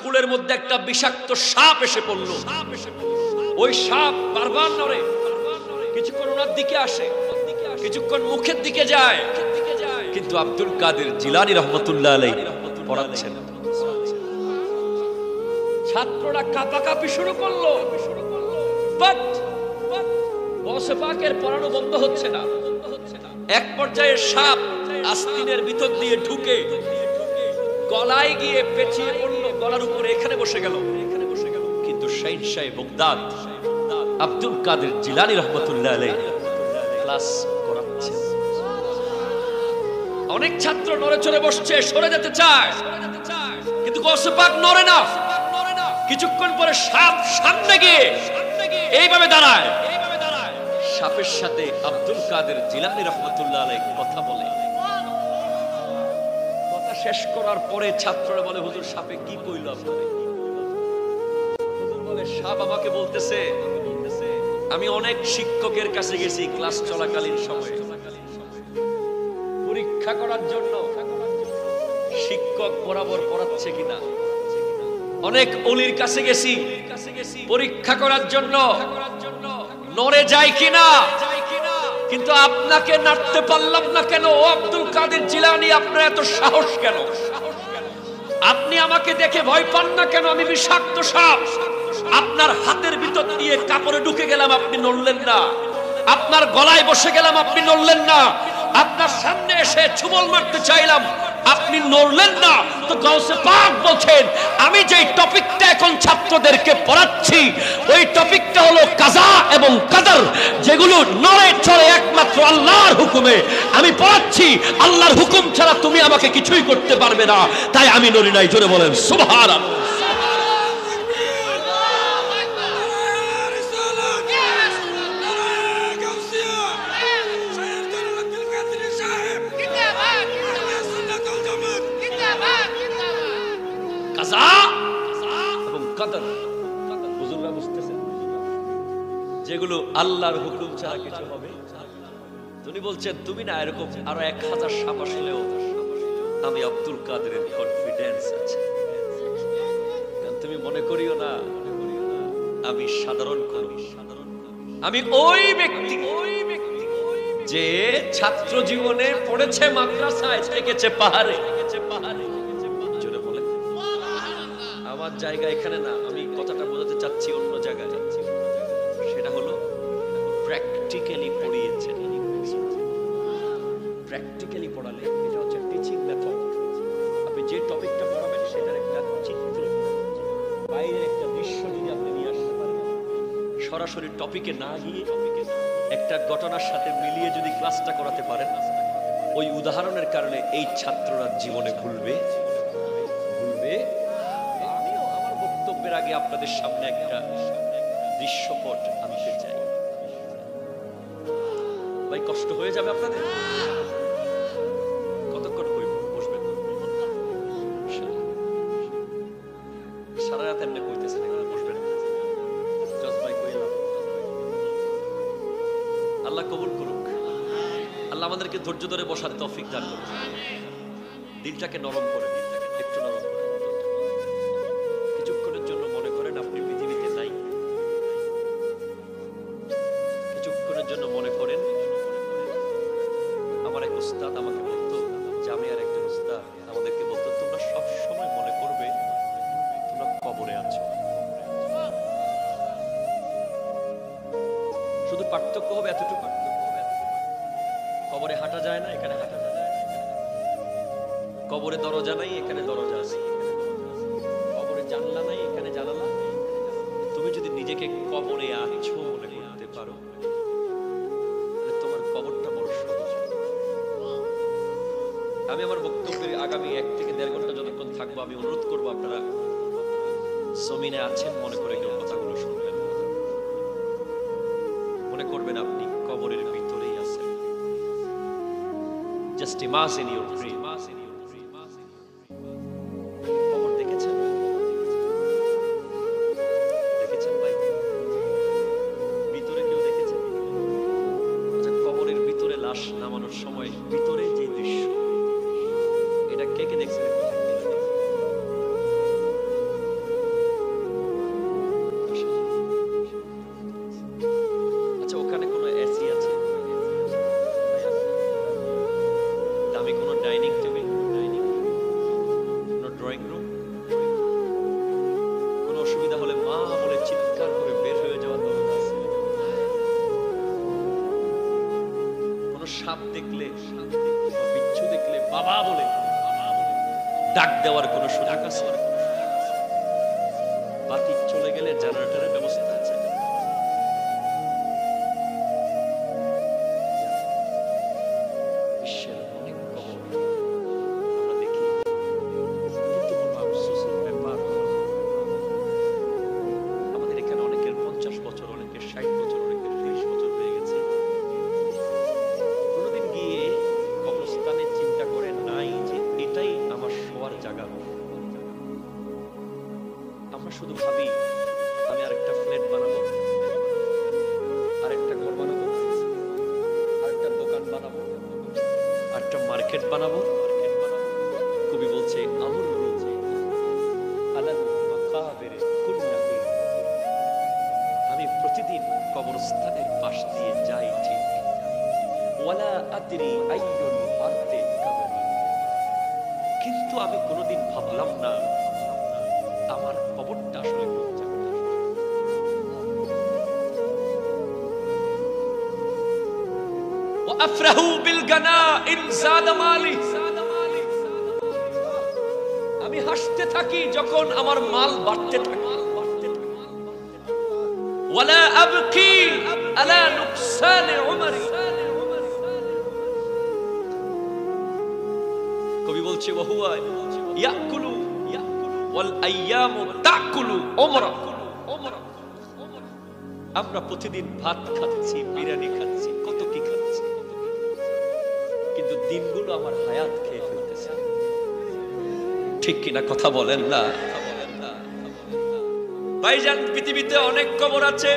কুলের মধ্যে একটা বিষাক্ত সাপ এসে পড়ল। ওই সাপ বারবার নড়ে, কিছুক্ষণ ওনার দিকে আসে, কিছুক্ষণ মুখের দিকে যায়, কিন্তু আব্দুল কাদের জিলানী রহমতুল্লাহ আলাইহি পড়াচ্ছেন। ছাত্ররা কাঁপাকাঁপি শুরু করলো, বাট গৌসে পাকের পড়ানো বন্ধ হচ্ছে না। এক পর্যায়ে সাপ আস্তিনের ভিতর দিয়ে ঢুকে গলায় গিয়ে পেঁচিয়ে পড়ল, গলার উপরে এখানে বসে গেল। কিন্তু শাহিনশাহ বাগদাদ আব্দুল কাদের জিলানী রহমতুল্লাহ আলাইহি ক্লাস করাচ্ছেন। অনেক ছাত্র নড়ে চড়ে বসছে, সরে যেতে চায়, কিন্তু গৌসে পাক নড়ে না। কিছুক্ষণ পরে সাপ সামনে গিয়ে এইভাবে দাঁড়ায়। সাপের সাথে আব্দুল কাদের জিলানী রহমতুল্লাহ আলাইহি কথা বলে। কথা শেষ করার পরে ছাত্ররা বলে, হুজুর সাপে কি কইল আপনারে? হুজুর বলে, সাপ আমাকে বলতেছে আমি অনেক শিক্ষকের কাছে গেছি ক্লাস চলাকালীন সময়ে পরীক্ষা করার জন্য শিক্ষক বরাবর পড়াচ্ছে কিনা। অনেক ওলির কাছে গেছি পরীক্ষা করার জন্য নড়ে যায় কিনা, কিন্তু আপনাকে নাড়তে পারলাম না কেন? ও আব্দুল কাদের জিলানী, আপনার এত সাহস কেন? আপনি আমাকে দেখে ভয় পান না কেন? আমি বিষাক্ত সাপ, আপনার হাতের ভিতর দিয়ে কাপড়ে ঢুকে গেলাম, আপনি নড়লেন না। আপনার গলায় বসে গেলাম, আপনি নড়লেন না। আপনার সামনে এসে ছুবল মারতে চাইলাম, আপনি নড়লেন না। তো গাউসে পাক বলছেন, আমি যেই টপিকটা এখন ছাত্রদেরকে পড়াচ্ছি ওই টপিকটা হলো কাজা এবং কদর, যেগুলো নড়ে চড়ে একমাত্র আল্লাহর হুকুমে আমি পড়াচ্ছি। আল্লাহর হুকুম ছাড়া তুমি আমাকে কিছুই করতে পারবে না, তাই আমি নড়ি নাই। জোরে বলেন সুবহানাল্লাহ। যেগুলো আল্লাহর হুকুম ছাড়া কিছু হবে। তিনি বলছেন, তুমি না এরকম আরো 1000 সাপ আসলেও আমি আব্দুল কাদেরের কনফিডেন্স আছে। তুমি মনে করিও না আমি সাধারণ কর্মী, আমি ওই ব্যক্তি যে ছাত্র জীবনে পড়েছে মাদ্রাসায়, থেকেছে পাহাড়ে। জোরে বলে, আমার জায়গা এখানে না, আমি কথাটা বোঝাতে চাচ্ছি অন্য জায়গায় যাচ্ছি। সেটা হলো প্র্যাকটিক্যালি পড়িয়েছেন। প্র্যাকটিক্যালি পড়ালে এটা হচ্ছে টিচিং মেথড। আপনি যে টপিকটা পড়াবেন সেটার একটা চিত্র, বাইরের একটা দৃশ্য যদি আপনি নিয়ে আসতে পারেন, সরাসরি টপিকে না গিয়ে একটা ঘটনার সাথে মিলিয়ে যদি ক্লাসটা করাতে পারেন, ওই উদাহরণের কারণে এই ছাত্ররা জীবনে ভুলবে। আমিও আমার বক্তব্যের আগে আপনাদের সামনে একটা দৃশ্যপট আনতে চাই। ভাই কষ্ট হয়ে যাবে আপনাদের? কতক্ষণ বসবেন? সারা রাত এমনি কইতেছেন, এখানে বসবেন। আল্লাহ কবুল করুক। আল্লাহ আমাদেরকে ধৈর্য ধরে বসার তৌফিক দান করুন। দিলটাকে নরম করে, একটু নরম করে। কিছুক্ষণের জন্য মনে করেন আপনি পৃথিবীতে নাই। কিছুক্ষণের জন্য মনে করেন আমার এক উস্তাদ আমাকে বলতো, জামিয়ার একজন উস্তাদ আমাদেরকে বলতো, তোমরা সব সময় মনে করবে তোমরা কবরে আছো। শুধু পার্থক্য হবে এতটুকু, কবরে হাঁটা যায় না, এখানে হাঁটা যায়। কবরে দরজা নাই, এখানে দরজা আছে। কবরে জানলা নাই, এখানে জানালা। তুমি যদি নিজেকে কবরে আছো মনে করতে পারো, তোমার কবরটা বড় সহজ। আমি আমার বক্তব্যের আগামী 1 থেকে 1.5 ঘন্টা যতক্ষণ থাকবো, আমি অনুরোধ করবো আপনারা জমিনে আছেন মনে করে কেউ কথাগুলো শুনবেন। মনে করবেন আপনি কবরের ভিতরেই আছেন। Just imagine your dream. কবর দেখেছেন? দেখেছেন ভাই? ভিতরে কেউ দেখেছেন? আচ্ছা, কবরের ভিতরে লাশ নামানোর সময় ভিতরে যে দৃশ্য, এটা কে কে দেখছেন? ডাক দেওয়ার কোন সুযোগ আছে? বাতি চলে গেলে জেনারেটরের ব্যবস্থা আছে? বিশ্বের অনেক কবর আমরা দেখি, কিন্তু কোনো আফসোসের ব্যাপার আমাদের এখানে অনেকের 50 বছর, অনেকের 60 বছর, অনেকের 30 বছর হয়ে গেছে। কোনোদিন গিয়ে কবরস্থানে চিন্তা করে নাই যে এটাই আমার শোয়ার জায়গা। আমরা শুধু ভাবি আমি আরেকটা ফ্ল্যাট বানাবো, আরেকটা ঘর বানাবো, আরেকটা দোকান বানাবো, আরেকটা মার্কেট বানাবো। কবি বলছে আমর রূপে আলাল মাকাবির কুল্লাহি, আমি প্রতিদিন কবরস্থানের পাশ দিয়ে যাই ঠিক, ওয়ালা আদরি আইয়ুল আরদি কবরি, কিন্তু আমি কোনোদিন ভাবলাম না আমার কবরটা আসলে কোন জায়গায়। ওয়া আফরাহু বিল গানাইম যাদা মালি, আমি হাসতে থাকি যখন আমার মাল বাড়তে থাকে। ওয়ালা আবকি আলা নুকসান উমরি, কবি বলছে ওয়া হুয়া ইয়াকুলু ওয়াল আইয়ামু তাকুলু উমরা। আমরা প্রতিদিন ভাত খাচ্ছি, বিরিয়ানি খাচ্ছি, কত কি খাচ্ছি, কিন্তু দিনগুলো আমার হায়াত খেয়ে ফেলতেছে। ঠিক কিনা কথা বলেন না? ভাইজান, পৃথিবীতে অনেক কবর আছে,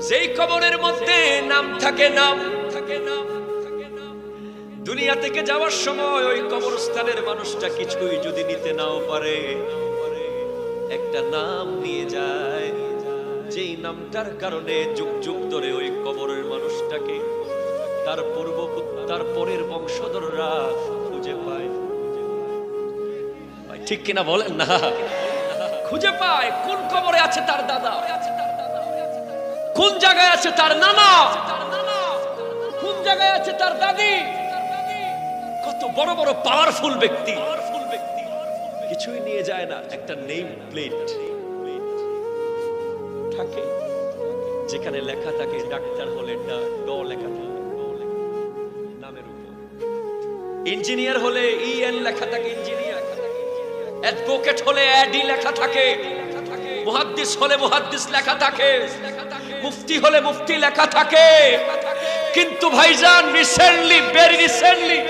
যেই কবরের মধ্যে নাম থাকে, নাম থাকে না। দুনিয়া থেকে যাওয়ার সময় ওই কবরস্থানের মানুষটা কিছুই যদি নিতে নাও পারে, একটা নাম নিয়ে যায়, যেই নামটার কারণে যুগ যুগ ধরে ওই কবরের মানুষটাকে তার পরের বংশধররা খুঁজে পায়। ঠিক কিনা বলেন না? খুঁজে পায় কোন কবরে আছে তার দাদা, কোন জায়গায় আছে তার নানা, কোন জায়গায় আছে তার দাদি। কত বড় বড় পাওয়ারফুল ব্যক্তি কিছুই নিয়ে যায় না, একটা নেম প্লেট থাকে যেখানে লেখা থাকে ডাক্তার হলে ড লেখা থাকে নামের উপর, ইঞ্জিনিয়ার হলে ইএন লেখা থাকে ইঞ্জিনিয়ার, অ্যাডভোকেট হলে অ্যাডি লেখা থাকে, মুহাদ্দিস হলে মুহাদ্দিস লেখা থাকে, মুফতি হলে মুফতি লেখা থাকে। কিন্তু ভাইজান, রিসেন্টলি, ভেরি রিসেন্টলি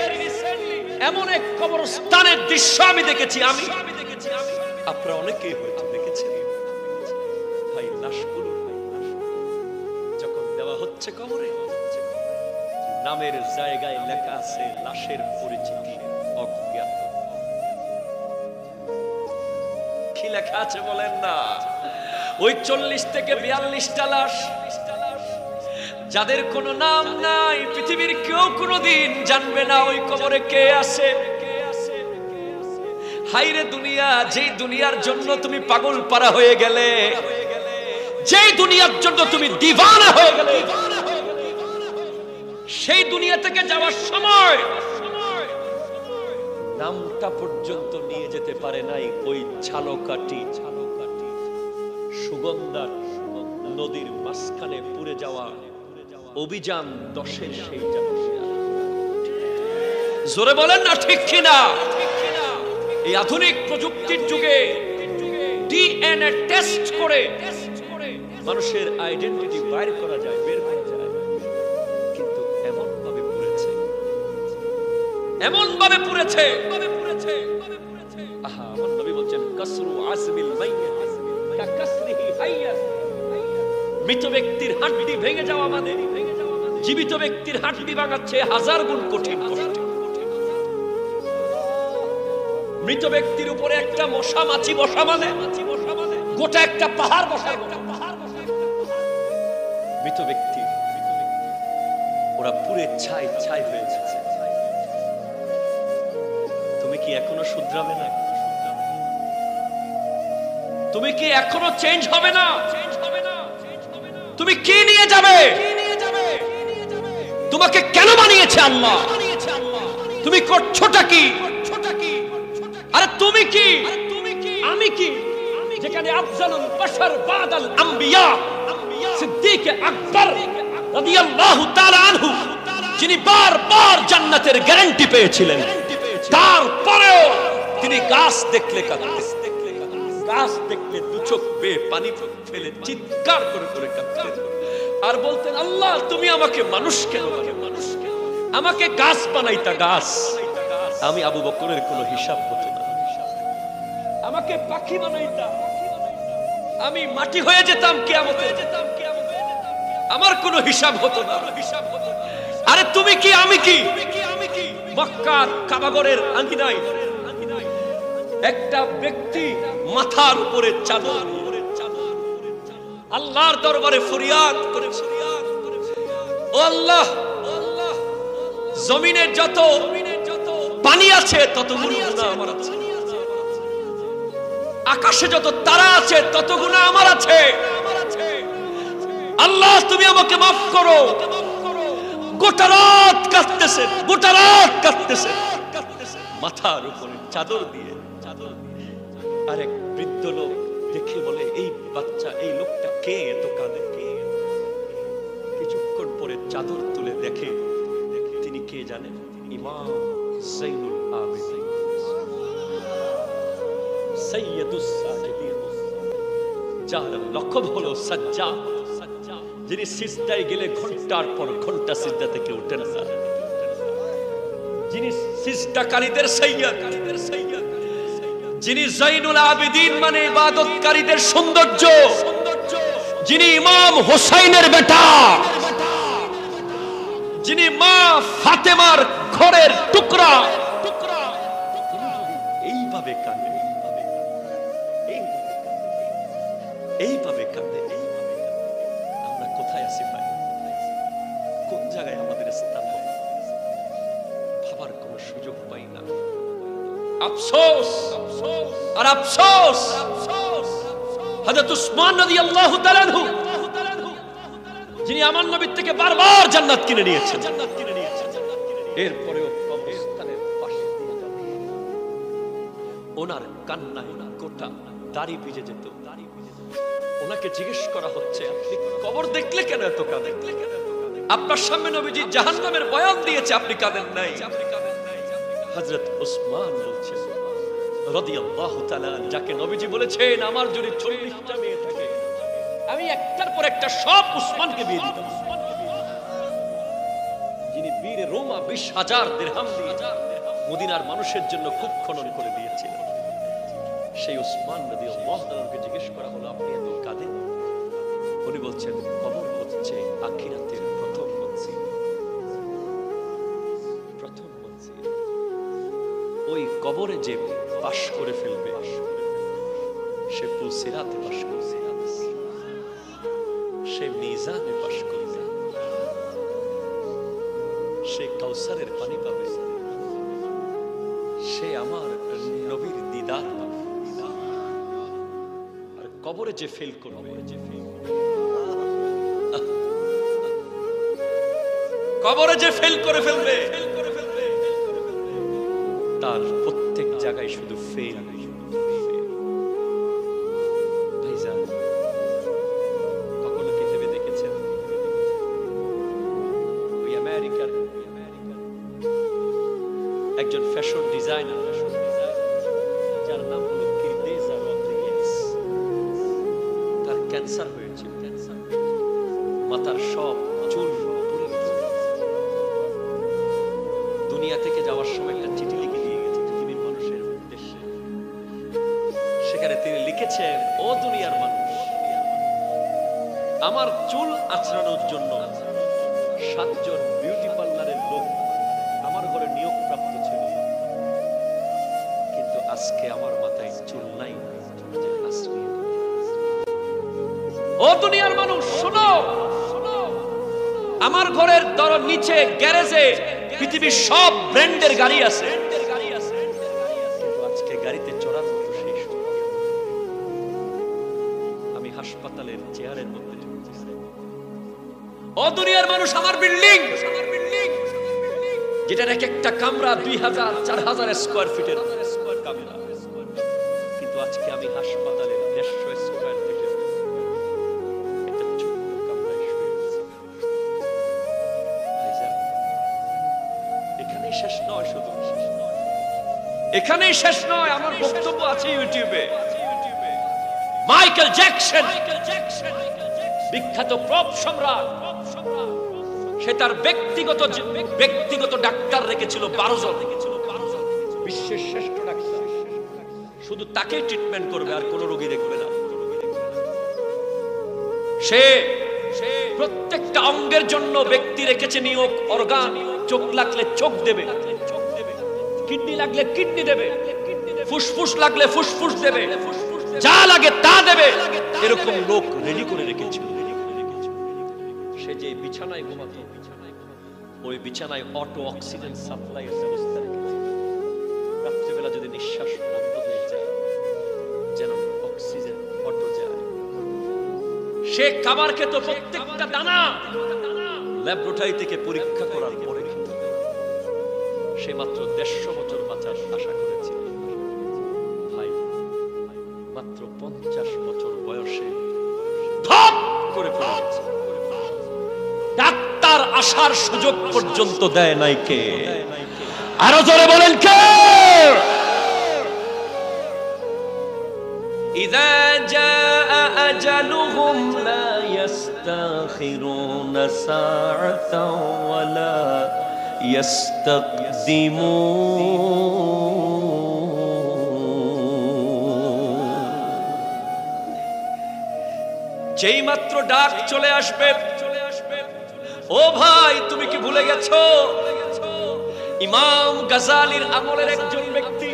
এমন এক কবরস্থানের দৃশ্য আমি দেখেছি, আপনারা অনেকেই হয়তো দেখেছেন। ভাই, লাশগুলো যখন দেওয়া হচ্ছে কবরে, নামের জায়গায় লেখা আছে লাশের পরিচিতি অজ্ঞাত। কি লেখা আছে বলেন না? ওই 40 থেকে 42টা লাশ, যাদের কোনো নাম নাই, পৃথিবীর কেউ কোনোদিন জানবে না ওই কবরে কে আছে। হাইরে দুনিয়া, যেই দুনিয়ার জন্য তুমি পাগল পারা হয়ে গেলে, যেই দুনিয়ার জন্য তুমি দিওয়ানা হয়ে গেলে, সেই দুনিয়া থেকে যাওয়ার সময় নামটা পর্যন্ত নিয়ে যেতে পারে নাই ওই ঝালকাঠি সুগন্ধার নদীর মাঝখানে পুড়ে যাওয়া অভিযান 10-এর সেই জোরে বলেন না ঠিক কিনা? এই আধুনিক প্রযুক্তির যুগে ডিএনএ টেস্ট করে মানুষের আইডেন্টিটি বের করা যায়, কিন্তু এমন ভাবে পুড়েছে। আহা, আমার নবী বলছেন কাসরু আসবিল মাইয়্যিত কাকাসরিহি হাইয়্যা, মৃত ব্যক্তির হাড়টি ভেঙে যাওয়া মানে জীবিত ব্যক্তির হাড়টি ভাঙাচ্ছে 1000 গুণ কঠিন। মৃত ব্যক্তির উপরে একটা মশা মাছি বসা মানে গোটা একটা পাহাড় বসা। মৃত ব্যক্তি ওরা পুরে ছাই ছাই হয়ে যাচ্ছে। তুমি কি এখনো শুধরাবে না? তুমি কি এখনো চেঞ্জ হবে না? তুমি কি নিয়ে যাবে? তোমাকে কেন বানিয়েছে আল্লাহ? তুমি করছোটা কি? তুমি কি আমি কি যেখানে আফজালুল বাশার বাদাল আম্বিয়া সিদ্দিক আকবর রাদিয়াল্লাহু তাআলা আনহু যিনি বারবার জান্নাতের গ্যারান্টি পেয়েছিলেন, তারপরেও তিনি গাছ দেখলে কাঁদতেন, গাছ দেখলে দু চোখ বেয়ে পানি ফেলে চিৎকার করে করে কাঁদতেন আর বলতেন, আল্লাহ তুমি আমাকে মানুষ কেন, আমাকে গাছ বানাইতা গাছ, আমি আবু বকরের কোনো হিসাব হতো না, আমাকে পাখি বানাইতা, আমি মাটি হয়ে যেতাম কিয়ামতে, আমার কোনো হিসাব হতো না। আরে তুমি কি আমি কি? মক্কার কাবাগরের আঙ্গিনায় একটা ব্যক্তি মাথার উপরে চাদর আল্লাহর দরবারে ফরিয়াদ করে, ও আল্লাহ, জমিনে যত পানি আছে ততগুলো গুনাহ আমার আছে, আকাশে যত তারা আছে তত গুনাহ আমার আছে, আল্লাহ তুমি আমাকে মাফ করো। গোটা রাত কাঁদতেছেন, গোটা রাত কাঁদতেছেন মাথার উপরে চাদর দিয়ে। আর এক বৃদ্ধ লোক দেখে বলে, এই বাচ্চা, এই লোকটা কে এত কাঁদে? কিছুক্ষণ পরে চাদর তুলে দেখে তিনি কে জানেন? ইমাম যাইনুল আবেদিন, সাইয়্যিদুস সাজিদিন, যার লকব হলো সাজ্জাদ, যিনি সিজদায় গেলে ঘন্টার পর ঘন্টা সিজদা থেকে উঠেন না, যিনি সিজদাকারীদের সাইয়্যিদ, যিনি যাইনুল আবেদিন মানে ইবাদতকারীদের সৌন্দর্য, যিনি ইমাম হোসাইনের বেটা, যিনি মা ফাতেমার ঘরের টুকরা, এইভাবে কাঁদে, এইভাবে কাঁদে। আমরা কোথায় আছি ভাই? কোন জায়গায় আমাদের স্থান? ভাবার কোন সুযোগ পাই না। আফসোস আর আফসোস, হযরত উসমান রাদিয়াল্লাহু তাআলা আনহু যিনি আমার নবী থেকে বারবার জান্নাত কিনে নিয়েছেন, এরপরেও কবরস্থানের পাশে ওনার কান্নায় গোটা দাড়ি ভিজে যেত। ওনাকে জিজ্ঞেস করা হচ্ছে, আপনি কবর দেখলে কেন এত কাঁদেন? আপনার সামনে নবীজি জাহান্নামের বয়ান দিয়েছে, আপনি কাঁদেন নাই। হযরত উসমান বলছেন রাদিয়াল্লাহু তাআলা, যাকে নবীজি বলেছেন আমার যদি 40টা মেয়ে থাকে আমি একটার পর একটা সব উসমানকে বিয়ে দিতাম, যিনি বীর রোমা 20,000 দিরহাম দিয়ে মদিনার মানুষের জন্য কূপ খনন করে দিয়েছিলেন। সেই উসমান রাদিয়াল্লাহু তাআলাকে জিজ্ঞেস করা হলো, আপনি এত কাঁদেন? উনি বলছেন, কবর হচ্ছে আখিরাতের প্রথম মঞ্জিল, প্রথম মঞ্জিল। ওই কবরে যে বাস করে ফেলবে সে পুলসিরাতে বাস করবে, সে মিজানে বাস করবে, সে কাউসারের পানি পাবে, সে আমার নবীর দিদার পাবে। আর কবরে যে ফেল করবে, কবরে যে ফেল করে ফেলবে, তার প্রত্যেক জায়গায় শুধু ফেল। ভাইজান, কখনো কি ভেবে দেখেছেন ওই আমেরিকার একজন ফ্যাশন ডিজাইনার, যার নাম হলো কিরদেজা রদ্রিগেজ, তার ক্যান্সার হয়েছিল, মাথার সব চুল পড়ে গেছে। দুনিয়া থেকে যাওয়ার সময় একটা চিঠি লিখে দিয়ে গেছে পৃথিবীর মানুষের উদ্দেশ্যে। সেখানে তিনি লিখেছেন, ও দুনিয়ার মানুষ, আমার চুল আঁচড়ানোর জন্য 7 জন বিউটি পার্লারের লোক আমার ঘরে নিয়োগপ্রাপ্ত ছিল, কিন্তু আজকে আমার মাথায় চুল নাই। ও দুনিয়ার মানুষ শোনো, আমার ঘরের দরজার নিচে গ্যারেজে পৃথিবীর সব ব্র্যান্ডের গাড়ি আছে, কিন্তু আজকে গাড়িতে চড়ার মতো সেই শক্তি আমি হাসপাতালের চেয়ারের মধ্যে ঝুলতেছি। ও দুনিয়ার মানুষ, আমার বিল্ডিং যেটার এক একটা কামরা 2000-4000 স্কয়ার ফিটের কামরা, আজকে আমি হাসপাতালে 150 স্কয়ার ফিটের একটা ছোট্ট কামরায় শুয়ে আছি। ভাইজান, এখানেই শেষ নয়, শুধু এখানেই শেষ নয়। আমার বক্তব্য আছে ইউটিউবে। মাইকেল জ্যাকসন, বিখ্যাত পপ সম্রাট, সে তার ব্যক্তিগত ডাক্তার রেখেছিল 12 জন, বিশ্বের শ্রেষ্ঠ ডাক্তার। শুধু তাকে ট্রিটমেন্ট করবে, আর কোন রোগী দেখবে না। সে প্রত্যেকটা অঙ্গের জন্য ব্যক্তি রেখেছে নিয়োগ অর্গান। চোখ লাগলে চোখ দেবে, কিডনি লাগলে কিডনি দেবে, ফুসফুস লাগলে ফুসফুস দেবে, যা লাগে তা দেবে। এরকম লোক রেডি করে রেখেছিল। সে যে বিছানায় ঘুমাতো, ওই বিছানায় অটো অক্সিজেন সাপ্লাইয়ের ব্যবস্থা রেখেছে। রাত্রিবেলা যদি নিঃশ্বাস বন্ধ হয়ে যায়, যেন অক্সিজেন অটো যায়। সে খাবার খেত, প্রত্যেকটা দানা ল্যাবরেটরি থেকে পরীক্ষা করার পরে খেত। সে মাত্র 150 বছর বাঁচার আশা করেছিল। ভাই, মাত্র 50 বছর বয়সে ধপ করে পড়ে গেছে। ডাক্তার আসার সুযোগ পর্যন্ত দেয় নাই কে? আরো জোরে বলেন কে? ইযা জাআ আজালুহুম লা ইস্তাখিরুনা সাআতাও ওয়া লা যেই মাত্র ডাক চলে আসবে, ও ভাই তুমি কি ভুলে গেছো? ইমাম গাজালির আমলের একজন ব্যক্তি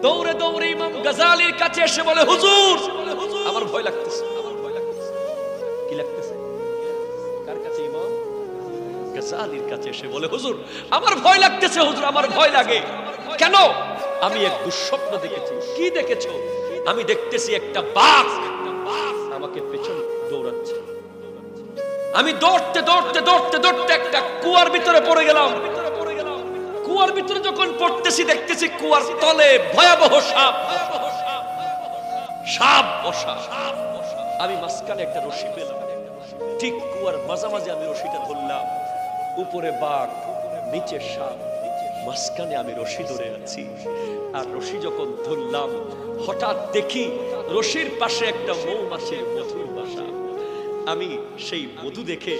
দৌড়ে দৌড়ে ইমাম গাজালির কাছে এসে বলে, হুজুর আমার ভয় লাগতেছে। কি লাগতেছে? কার কাছে? ইমাম গাজালির কাছে এসে বলে, হুজুর আমার ভয় লাগতেছে। হুজুর আমার ভয় লাগে। কেন? আমি এক দুঃস্বপ্ন দেখেছি। কি দেখেছো? আমি দেখতেছি একটা বাঘ আমাকে পেছনে দৌড়াচ্ছে। আমি দৌড়তে দৌড়তে দৌড়তে দৌড়তে একটা কুয়ার ভিতরে পড়ে গেলাম। কুয়ার ভিতরে যখন পড়তেছি, দেখতেছি কুয়ার তলে ভয়াবহ সাপ। সাপ বসা। আমি মাঝখানে একটা রশি পেলাম। ঠিক কুয়ার মাঝামাঝি আমি রশিটা ধরলাম। উপরে বাঘ, নিচে সাপ, মাঝখানে আমি রশি ধরে আছি। আর রশি যখন ধরলাম, হঠাৎ দেখি রশির পাশে একটা মৌমাছির মধুর বাসা। আমি সেই মধু দেখে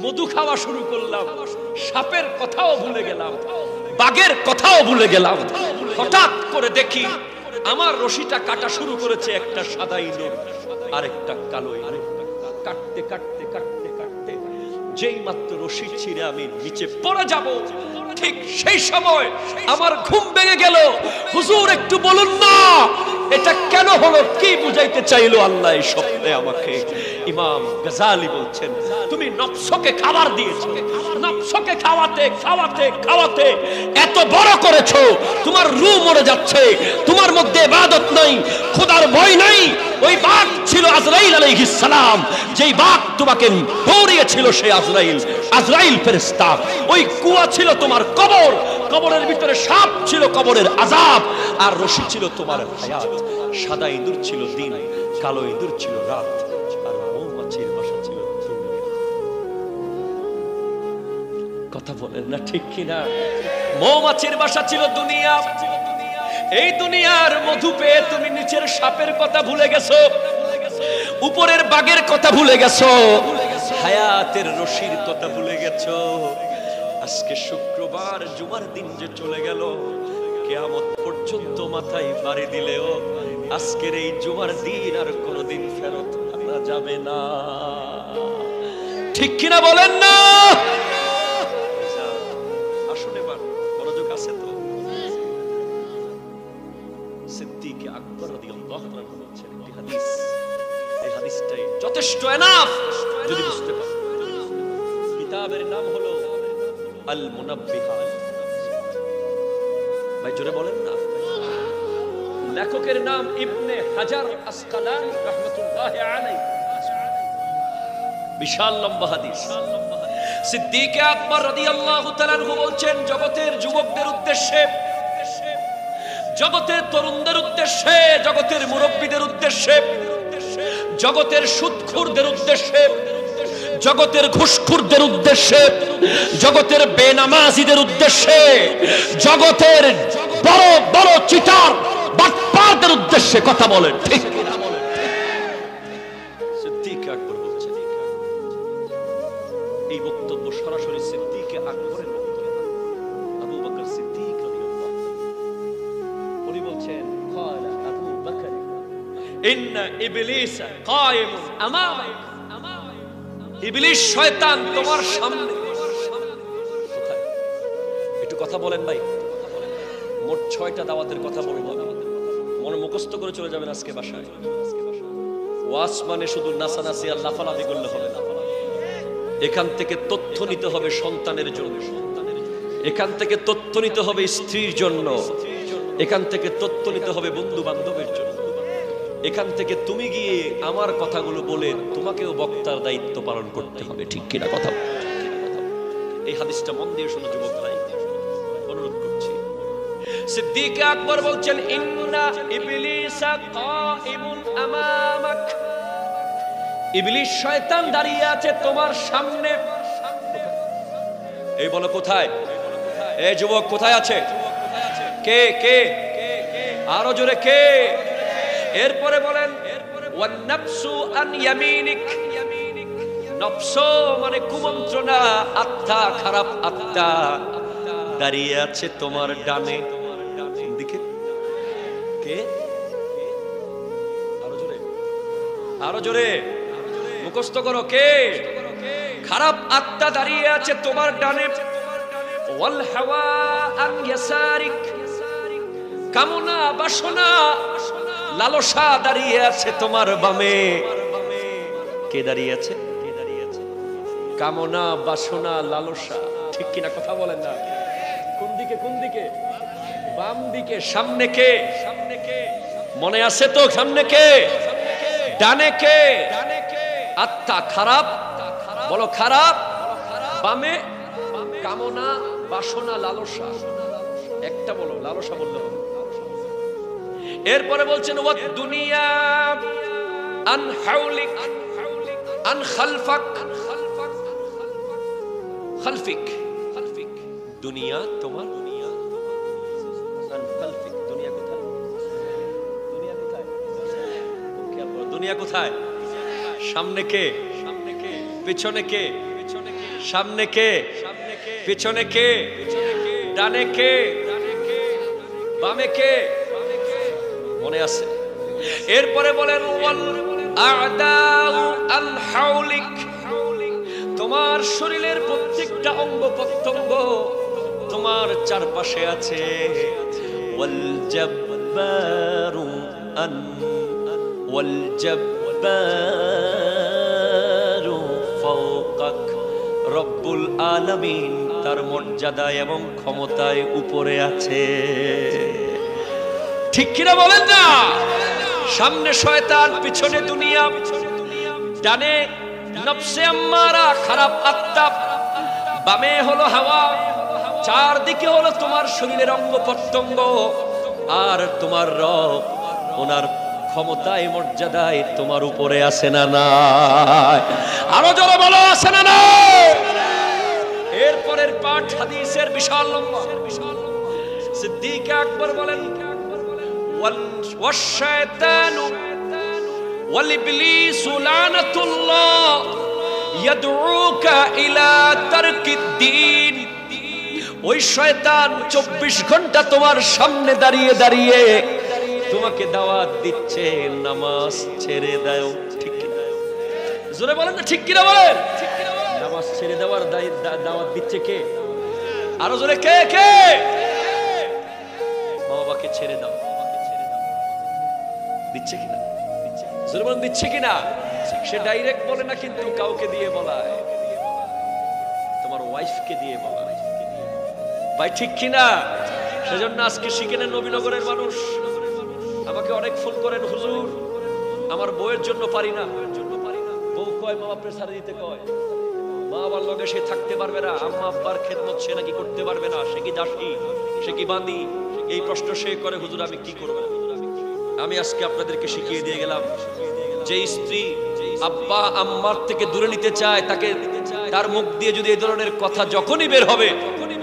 মধু খাওয়া শুরু করলাম। সাপের কথাও ভুলে গেলাম, বাঘের কথাও ভুলে গেলাম। হঠাৎ করে দেখি আমার রশিটা কাটা শুরু করেছে একটা সাদা ইঁদুর আর একটা কালো ইঁদুর। কাটতে কাটতে কাটতে কাটতে যেই মাত্র রশি ছিঁড়ে আমি নিচে পড়ে যাব, ঠিক সেই সময় আমার ঘুম ভেঙে গেল। হুজুর একটু বলুন না এটা কেন হলো? কি বুঝাইতে চাইলো আল্লাহ এই স্বপ্নে আমাকে? ইমাম গাজালি বলছেন, তুমি নফসকে খাবার দিয়েছো। নফসকে খাওয়াতে খাওয়াতে খাওয়াতে এত বড় করেছো, তোমার রূহ মরে যাচ্ছে। তোমার মধ্যে ইবাদত নাই, খোদার ভয় নাই। ওই বাঘ ছিল আজরাইল আলাইহিস সালাম। যেই বাঘ তোমাকে দৌড়িয়েছিল সেই আজরাইল ফেরেশতা। ওই কুয়া ছিল তোমার কবর, কবরের ভিতরে সাপ ছিল কবরের আযাব, আর রশি ছিল তোমার হায়াত। সাদা ইঁদুর ছিল দিন, কালো ইঁদুর ছিল রাত, আর মৌমাছির বাসা ছিল দুনিয়া। কথা বলেন না ঠিক কিনা? মৌমাছির বাসা ছিল দুনিয়া। এই দুনিয়ার মধু পেয়ে তুমি নিচের সাপের কথা ভুলে গেছো, উপরের বাঘের কথা ভুলে গেছো, হায়াতের রশির কথা ভুলে গেছো। আজকে শুক্রবার, জুমার দিন যে চলে গেল, কিয়ামত পর্যন্ত মাথায় বাড়ি দিলেও আজকের এই জুমার দিন আর কোনোদিন ফেরত আনা যাবে না। ঠিক কিনা বলেন না? আসুন এবার মনোযোগ আছে তো। সিদ্দিক আকবর রাদিয়াল্লাহু আনহু বলেছেন একটি হাদিস, এই হাদিসটাই যথেষ্ট এনাফ যদি বুঝতে পারেন। কিতাবের নাম হলো আল মুনাব্বিহাত। ভাই জোরে বলেন না। লেখকের নাম ইবনে হাজার আসকালানি রাহমাতুল্লাহি আলাইহি। বিশাল লম্বা হাদিস। সিদ্দিক আকবর রাদিয়াল্লাহু তাআলা আনহু বলছেন, জগতের যুবকদের উদ্দেশ্যে, জগতের তরুণদের উদ্দেশ্যে, জগতের মুরব্বীদের উদ্দেশ্যে, জগতের সুদখোরদের উদ্দেশ্যে, জগতের ঘুষখোরদের উদ্দেশ্যে, জগতের বেনামাজিদের উদ্দেশ্যে, জগতের বড় বড় চিটার বাটপারদের উদ্দেশ্যে কথা বলেন, ঠিক কিনা? সিদ্দিক আকবর বলছেন, এই বক্তব্য সরাসরি সিদ্দিক আকবরের বক্তব্য। আবু বকর সিদ্দিক রাদিয়াল্লাহু আনহু উনি বলছেন, ক্বালা আবু বকর ইন্না ইবলিস কায়েমুন আমামাক, ইবলিস শয়তান তোমার সামনে। কোথায়? একটু কথা বলেন ভাই। মোট 6টা দাওয়াতের কথা বলবো, মনে মুখস্থ করে চলে যাবেন আজকে বাসায়। ওয়াজ মানে শুধু নাচানাচি আর লাফালাফি করলে হবে না। এখান থেকে তথ্য নিতে হবে সন্তানের জন্য, এখান থেকে তথ্য নিতে হবে স্ত্রীর জন্য, এখান থেকে তথ্য নিতে হবে বন্ধু বান্ধবের জন্য, এখান থেকে তুমি গিয়ে আমার কথাগুলো বলে তোমাকেও বক্তার দায়িত্ব পালন করতে হবে, ঠিক কিনা কথা? এই হাদিসটা মন দিয়ে শোনো যুবক ভাই, অনুরোধ করছি। সিদ্দিক আকবর বলছেন, ইন্না ইবলিসা কাইমুন আমামাক, ইবলিস শয়তান দাঁড়িয়ে আছে তোমার সামনে। এই বলো কোথায়? এই যুবক কোথায় আছে? কে কে? আরো জোরে কে? এরপরে বলেন, ওয়ান নাফসু আন ইয়ামিনিক, নফস মানে কুমন্ত্রণা, আত্মা, খারাপ আত্মা দাঁড়িয়ে আছে তোমার ডানে দিকে। কে? আরো জোরে, আরো জোরে মুখস্থ করো। কে? খারাপ আত্মা দাঁড়িয়ে আছে তোমার ডানে। ওয়াল হাওয়া আন ইয়াসারিক, কামনা বাসনা লালসা দাঁড়িয়ে আছে তোমার বামে। কে দাঁড়িয়ে আছে? কামনা বাসনা লালসা, ঠিক কিনা কথা বলেন না? কোন দিকে? কোন দিকে? বাম দিকে। সামনে কে? মনে আছে তো? সামনে কে? ডানে কে? আত্মা খারাপ, বলো খারাপ। বামে কামনা বাসনা লালসা, একটা বলো, লালসা বললে হবে। এরপরে বলছেন, ওয়াদ দুনিয়া আন হাউলিক আন খালফাক, খালফিক, দুনিয়া তোমার, আন খালফিক, দুনিয়া কোথায়? দুনিয়া কোথায়? দুনিয়া কোথায়? সামনে কে? পিছনে কে? সামনে কে? পিছনে কে? ডানে কে? বামে কে? মনে আছে? এরপরে বলেন, ওয়াল আ'দাউ আন হাউলিক, তোমার শরীরের প্রত্যেকটা অঙ্গ প্রত্যঙ্গ তোমার চারপাশে আছে। ওয়াল জাব্বারু আন, ওয়াল জাব্বারু ফাওকাক, রব্বুল আলামিন তার মর্যাদা এবং ক্ষমতায় উপরে আছে, ঠিক কিনা বলেন না? সামনে শয়তান, পিছনে দুনিয়া, ডানে নফসে আম্মারা খারাপ আত্মা, বামে হলো হাওয়া, চারদিকে হলো তোমার শরীরের অঙ্গ প্রত্যঙ্গ। আর তোমার রব ওনার ক্ষমতায় মর্যাদায় তোমার উপরে আছে না নাই? আরো জোরে বলো, আছে না নাই? এরপরের পাঠ হাদিসের বিশাল লম্বা। সিদ্দিক আকবর বলেন, ওয়াশ-শায়তানু ওয়াল ইবলিসু লানাতুল্লাহ ইয়াদউকা ইলা তারকিদ-দ্বীন, ওই শয়তান 24 ঘন্টা তোমার সামনে দাঁড়িয়ে দাঁড়িয়ে তোমাকে দাওয়াত দিচ্ছে নামাজ ছেড়ে দাও, ঠিক কি না? জোরে বলেন না, ঠিক কি না বলেন? নামাজ ছেড়ে দেওয়ার দাওয়াত দিচ্ছে কে? আরো জোরে কে? কে? বাবাকে ছেড়ে দাও, দিচ্ছে কিনা? জোরে বলেন, দিচ্ছে কিনা? সে ডাইরেক্ট বলে না, কিন্তু কাউকে দিয়ে বলায়, তোমার ওয়াইফকে দিয়ে বলায়, ভাই ঠিক কিনা? সেজন্য আজকে শিখেন নবীনগরের মানুষ আমাকে অনেক ফোন করেন, হুজুর আমার বউয়ের জন্য পারি না। বউ কয় মা বাপের ছাড়ে দিতে কয়, মা বাবার লগে সে থাকতে পারবে না, আম্মা আব্বার খেদমত সে নাকি করতে পারবে না, সে কি দাসী, সে কি বান্দি, এই প্রশ্ন সে করে, হুজুর আমি কি করব? আমি আজকে আপনাদেরকে শিখিয়ে দিয়ে গেলাম, যে স্ত্রী আব্বা আম্মার থেকে দূরে নিতে চায়, তাকে তার মুখ দিয়ে যদি এই ধরনের কথা যখনই বের হবে,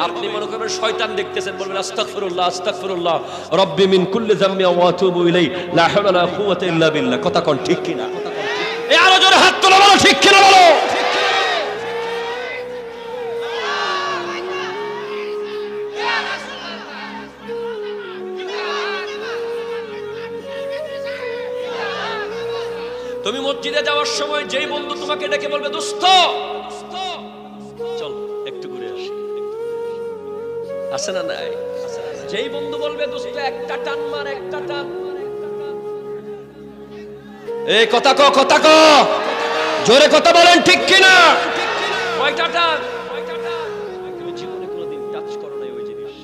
আপনি মনে করবেন শয়তান দেখতেছেন, বলবেন আস্তাগফিরুল্লাহ আস্তাগফিরুল্লাহ রব্বি মিন কুল্লি যামবি ওয়া আতুবু ইলাইহি লা হাওলা ওয়া লা কুওয়াতা ইল্লা বিল্লাহ। কথা কোন ঠিক কিনা? এই আরো জোরে হাত তোলো, বলো ঠিক কিনা বলো। তুমি মসজিদে যাওয়ার সময় যেই বন্ধু তোমাকে ডেকে বলবে দোস্ত চল একটু ঘুরে আসি, আছে না নাই? যেই বন্ধু বলবে দোস্ত একটা টান মার, একটা টান, এই কথা ক, কথা ক, জোরে কথা বলেন ঠিক কিনা? কয়টা টান? তুমি জীবনে কোনোদিন টাচ করো নাই ওই জিনিস,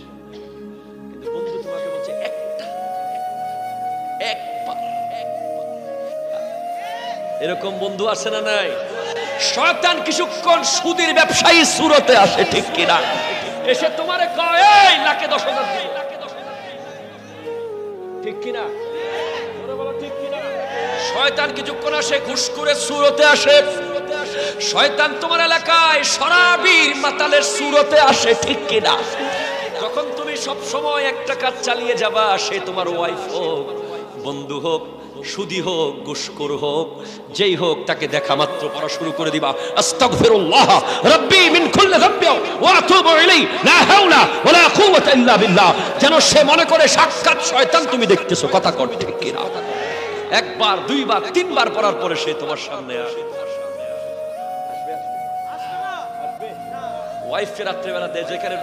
কিন্তু বন্ধু তোমাকে বলছে একটা, একবার। এরকম বন্ধু আছে না নাই? শয়তান কিছুক্ষণ সুদের ব্যবসায়ী সুরতে আসে, ঠিক কিনা? এসে তোমারে কয় এই লাখে 10,000 দিই, ঠিক কিনা? ঠিক কিনা? শয়তান কিছুক্ষণ আসে ঘুষখোরের সুরতে আসে, শয়তান তোমার এলাকায় শরাবির মাতালের সুরতে আসে, ঠিক কিনা? যখন তুমি সব সময় একটা কাজ চালিয়ে যাবা, সে তোমার ওয়াইফ হোক, বন্ধু হোক, সুদী হোক, ঘুষখোর হোক, যেই হোক, তাকে দেখা মাত্র পড়া শুরু করে দিবা আস্তাগফিরুল্লাহ রাব্বি মিন কুল্লি যামবি ওয়া আতুবু ইলাইহি লা হাওলা ওয়া লা কুওয়াতা ইল্লা বিল্লাহ, যেন সে মনে করে সাক্ষাৎ শয়তান তুমি দেখতেছো। কথা কর ঠিক কিনা? একবার, দুইবার, তিনবার পড়ার পরে সে তোমার সামনে আসবে। ওয়াইফকে রাত্রিবেলা যেখানে,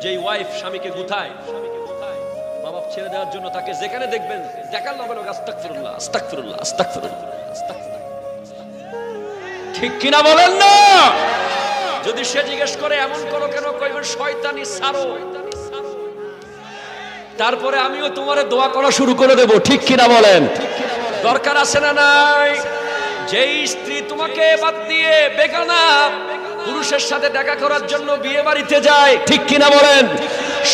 যেই ওয়াইফ স্বামীকে গুথায়, মা বাপ ছেড়ে দেওয়ার জন্য, তাকে যেখানে দেখবেন দেখার লগে লগে আস্তাগফিরুল্লাহ আস্তাগফিরুল্লাহ আস্তাগফিরুল্লাহ আস্তাগফিরুল্লাহ, ঠিক কিনা বলেন না? যদি সে জিজ্ঞেস করে এমন করো কেন, কইবেন শয়তানি ছাড়ো, তারপরে আমিও তোমারে দোয়া করা শুরু করে দেব, ঠিক কিনা বলেন? দরকার আছে না নাই? যেই স্ত্রী তোমাকে বাদ দিয়ে বেগানা পুরুষের সাথে দেখা করার জন্য বিয়ে বাড়িতে যায়, ঠিক কিনা বলেন?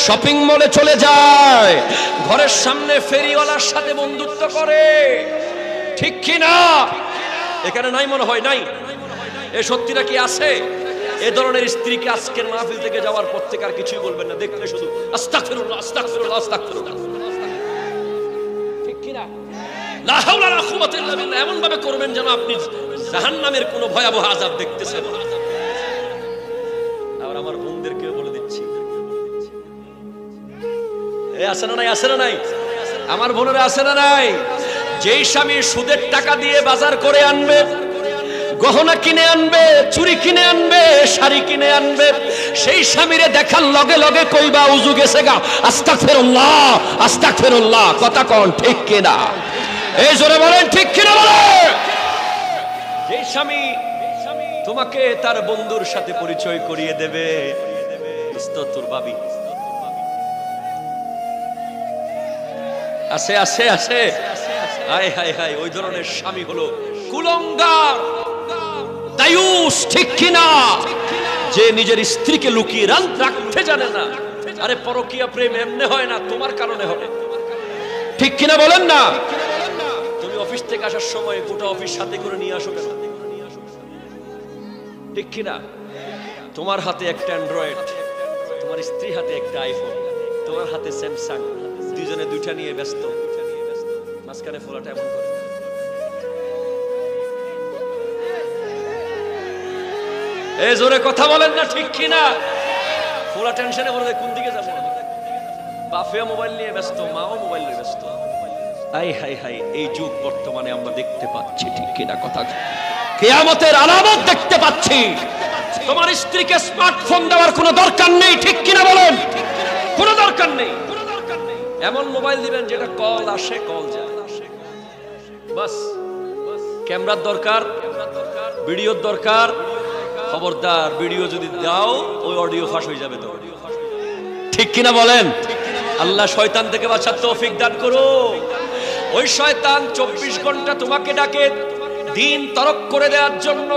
শপিং মলে চলে যায়, ঘরের সামনে ফেরিওয়ালার সাথে বন্ধুত্ব করে, ঠিক কিনা? এখানে নাই মনে হয়, নাই? এ সত্যিটা কি আছে? এ ধরনের স্ত্রীকে আজকের মাহফিল থেকে যাওয়ার পর থেকে আর কিছুই বলবেন না, দেখলে শুধু আস্তাগফিরুল্লাহ আস্তাগফিরুল্লাহ আস্তাগফিরুল্লাহ, ঠিক কিনা? লা হাওলা ওয়া লা কুওয়াতা ইল্লা বিল্লাহ, এমন ভাবে করবেন যেন আপনি জাহান্নামের কোন ভয়াবহ আযাব দেখতেছেন। আবার আমার বোনদেরকেও বলে দিচ্ছি, আছে না নাই? আছে না নাই? আমার বোনেরা আছে না নাই? যেই স্বামী সুদের টাকা দিয়ে বাজার করে আনবে, গহনা কিনে আনবে, চুরি কিনে আনবে, শাড়ি কিনে আনবে, সেই স্বামীরে দেখার লগে লগে কইবা উজু গেছে গা, আস্তাগফিরুল্লাহ আস্তাগফিরুল্লাহ। কথা কোন ঠিক কিনা? এই জোরে বলেন ঠিক কিনা বলেন? যেই স্বামী তোমাকে তার বন্ধুর সাথে পরিচয় করিয়ে দেবে, তোর ভাবি আছে আছে আছে, হায় হায় হায়, ওই ধরনের স্বামী হলো কুলঙ্গার, দায়ুস, ঠিক কিনা? যে নিজের স্ত্রীকে লুকিয়ে রাখতে জানে না। আরে পরকীয়া প্রেম এমনি হয় না, তোমার কারণে হবে, ঠিক কিনা বলেন না? তুমি অফিস থেকে আসার সময় গোটা অফিস সাথে করে নিয়ে আসো কেন, ঠিক কিনা? তোমার হাতে একটা অ্যান্ড্রয়েড, তোমার স্ত্রী হাতে একটা আইফোন, তোমার হাতে স্যামসাং, দুইজনে দুইটা নিয়ে ব্যস্ত, মাঝখানে ফোলাটা এমন করে। এই জোরে কথা বলেন না ঠিক কিনা? ফোলা টেনশনে বলে কোন দিকে যাবো, বাপেও মোবাইল নিয়ে ব্যস্ত, মাও মোবাইল নিয়ে ব্যস্ত। হাই হাই হাই, এই যুগ বর্তমানে আমরা দেখতে পাচ্ছি, ঠিক কিনা? কথা কিয়ামতের আলামত দেখতে পাচ্ছি। তোমার স্ত্রীকে স্মার্টফোন দেওয়ার কোনো দরকার নেই, ঠিক কিনা বলেন? কোনো দরকার নেই। এমন মোবাইল দিবেন যেটা কল আসে কল যায়, বাস। ক্যামেরার দরকার, ভিডিওর দরকার, খবরদার ভিডিও যদি দাও ওই অডিও ফাঁস হয়ে যাবে, তো ঠিক কিনা বলেন? আল্লাহ শয়তান থেকে বাঁচার তৌফিক দান করো। ওই শয়তান 24 ঘন্টা তোমাকে ডাকে দিন তরক করে দেওয়ার জন্য,